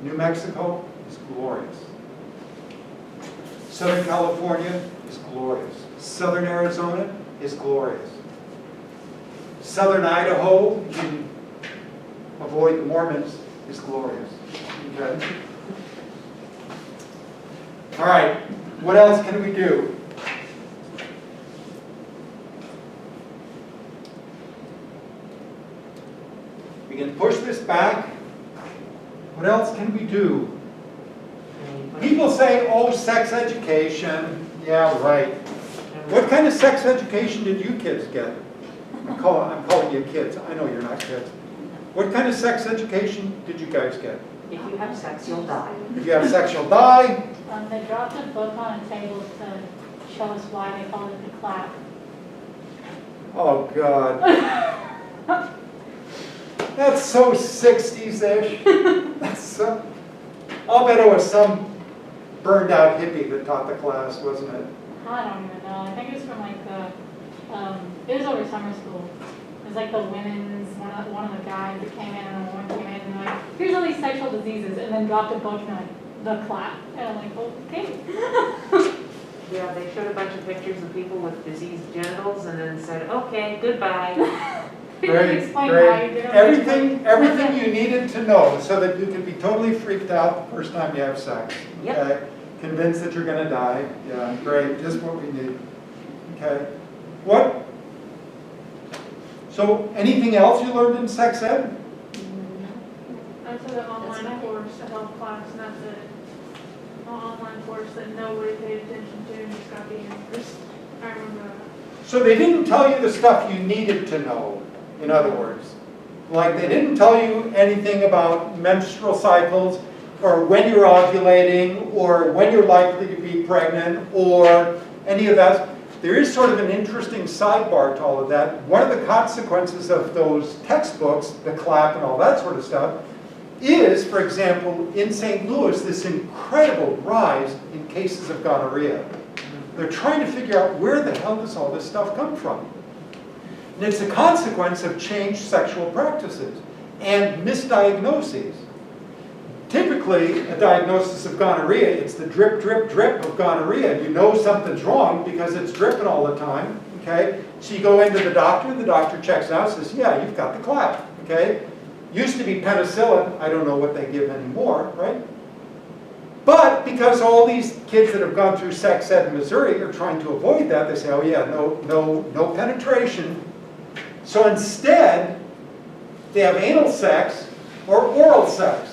New Mexico is glorious. Southern California is glorious. Southern Arizona is glorious. Southern Idaho, you can avoid the Mormons, is glorious. Okay? All right, what else can we do? We can push this back. What else can we do? People say, oh, sex education. Yeah, right. What kind of sex education did you kids get? I'm calling you kids. I know you're not kids. What kind of sex education did you guys get? If you have sex, you'll die. If you have sex, you'll die. They dropped a book on a table to show us why they called it the clap. Oh, God. That's so 60s-ish. That's so... I'll bet it was some burned out hippie that taught the class, wasn't it? I don't even know. I think it was from like the, it was over summer school. It was like the women's, one of the guys that came in and a woman came in and like, here's all these sexual diseases, and then dropped a book and like, the clap. And I'm like, okay. Yeah, they showed a bunch of pictures of people with diseased genitals and then said, okay, goodbye. Great, Explain great. why you did it. Everything you needed to know so that you can be totally freaked out the first time you have sex. Yep. Okay? Convinced that you're going to die. Yeah, great. Just what we need. Okay. What? So, anything else you learned in sex ed? I took an online course a health class, and that's it. An online course that nobody paid attention to and just got the answers. I remember that. So they didn't tell you the stuff you needed to know, in other words. Like they didn't tell you anything about menstrual cycles, or when you're ovulating, or when you're likely to be pregnant, or any of that. There is sort of an interesting sidebar to all of that. One of the consequences of those textbooks, the CLAP and all that sort of stuff, is, for example, in St. Louis, this incredible rise in cases of gonorrhea. They're trying to figure out where the hell does all this stuff come from. And it's a consequence of changed sexual practices and misdiagnoses. Typically, a diagnosis of gonorrhea, it's the drip, drip, drip of gonorrhea. You know something's wrong because it's dripping all the time, okay? So you go into the doctor checks out, says, yeah, you've got the CLAP, okay? Used to be penicillin, I don't know what they give anymore, right? But because all these kids that have gone through sex ed in Missouri are trying to avoid that, they say, oh yeah, no penetration. So instead, they have anal sex or oral sex.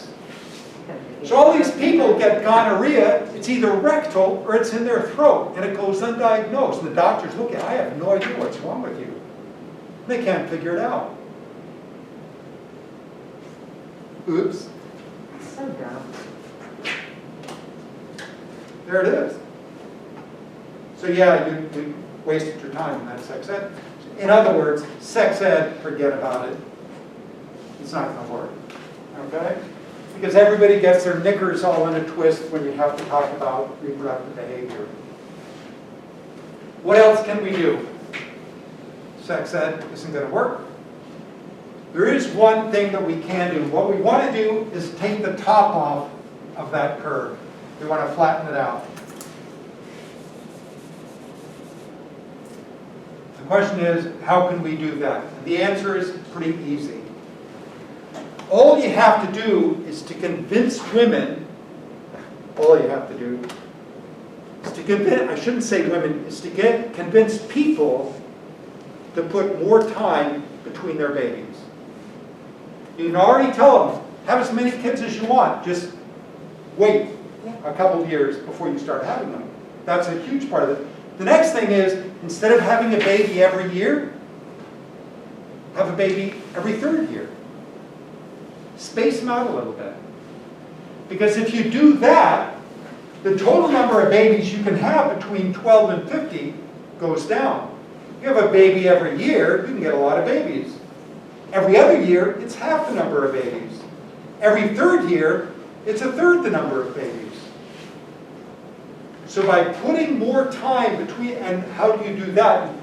So all these people get gonorrhea, it's either rectal or it's in their throat, and it goes undiagnosed. And the doctors look at it, I have no idea what's wrong with you. They can't figure it out. Oops. So dumb. There it is. So yeah, you wasted your time in that sex ed. In other words, sex ed, forget about it. It's not going to work. Okay? Because everybody gets their knickers all in a twist when you have to talk about reproductive behavior. What else can we do? Sex ed isn't going to work. There is one thing that we can do. What we want to do is take the top off of that curve. We want to flatten it out. The question is, how can we do that? The answer is pretty easy. All you have to do is to convince women, all you have to do is to convince, I shouldn't say women, is to convince people to put more time between their babies. You can already tell them, have as many kids as you want, just wait a couple of years before you start having them. That's a huge part of it. The next thing is, instead of having a baby every year, have a baby every third year. Space them out a little bit. Because if you do that, the total number of babies you can have between 12 and 50 goes down. You have a baby every year, you can get a lot of babies. Every other year, it's half the number of babies. Every third year, it's a third the number of babies. So by putting more time between, and how do you do that?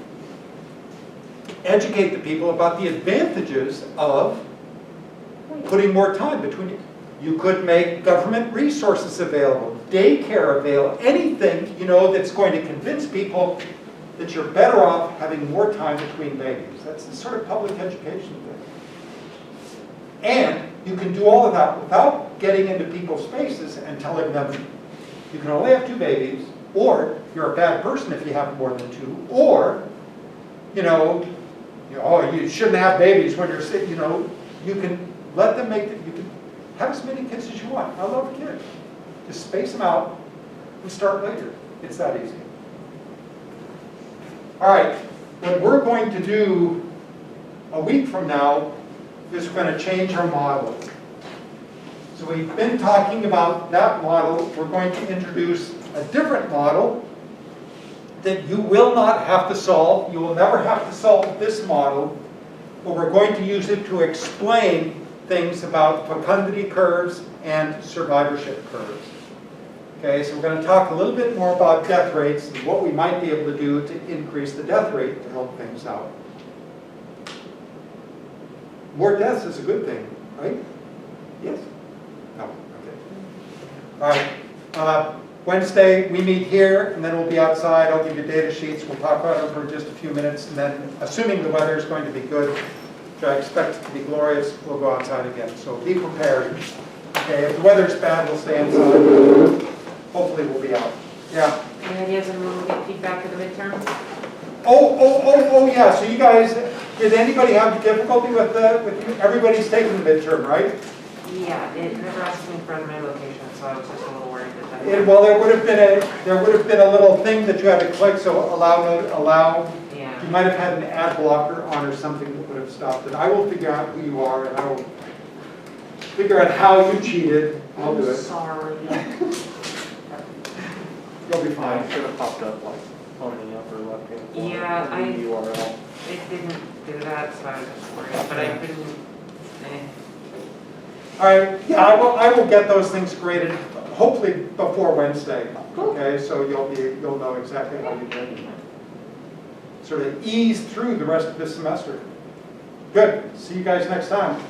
Educate the people about the advantages of putting more time between you. You could make government resources available, daycare available, anything, that's going to convince people that you're better off having more time between babies. That's the sort of public education thing. And you can do all of that without getting into people's faces and telling them you can only have 2 babies, or you're a bad person if you have more than 2, or, oh, you shouldn't have babies when you're sick, you can let them you can have as many kids as you want. I love kids. Just space them out and start later. It's that easy. All right, what we're going to do a week from now is we're going to change our model. So we've been talking about that model. We're going to introduce a different model that you will not have to solve. You will never have to solve this model, but we're going to use it to explain things about fecundity curves and survivorship curves. Okay, so we're going to talk a little bit more about death rates and what we might be able to do to increase the death rate to help things out. More deaths is a good thing, right? Yes? No, okay. All right, Wednesday we meet here and then we'll be outside. I'll give you data sheets. We'll talk about them for just a few minutes and then, assuming the weather is going to be good, which I expect it to be glorious, we'll go outside again. So be prepared. Okay, if the weather's bad, we'll stay inside. Hopefully we'll be out. Yeah. Any ideas on when we'll get feedback for the midterm? Oh, yeah. So you guys, did anybody have difficulty with everybody's taking the midterm, right? Yeah, it never asked me for my location, so I was just a little worried that Well, there would have been a little thing that you had to click, so allow, yeah. you might have had an ad blocker on or something that would have stopped it. I will figure out who you are and I will figure out how you cheated. I'll do I'm it. sorry. You'll be I fine. should have popped up like on the upper left-hand corner. Yeah, of the I- URL. It didn't do that, so I was just worried, but I couldn't, All right, yeah, I will get those things graded, hopefully before Wednesday. Okay, so you'll know exactly how you did. Sort of ease through the rest of this semester. Good, see you guys next time.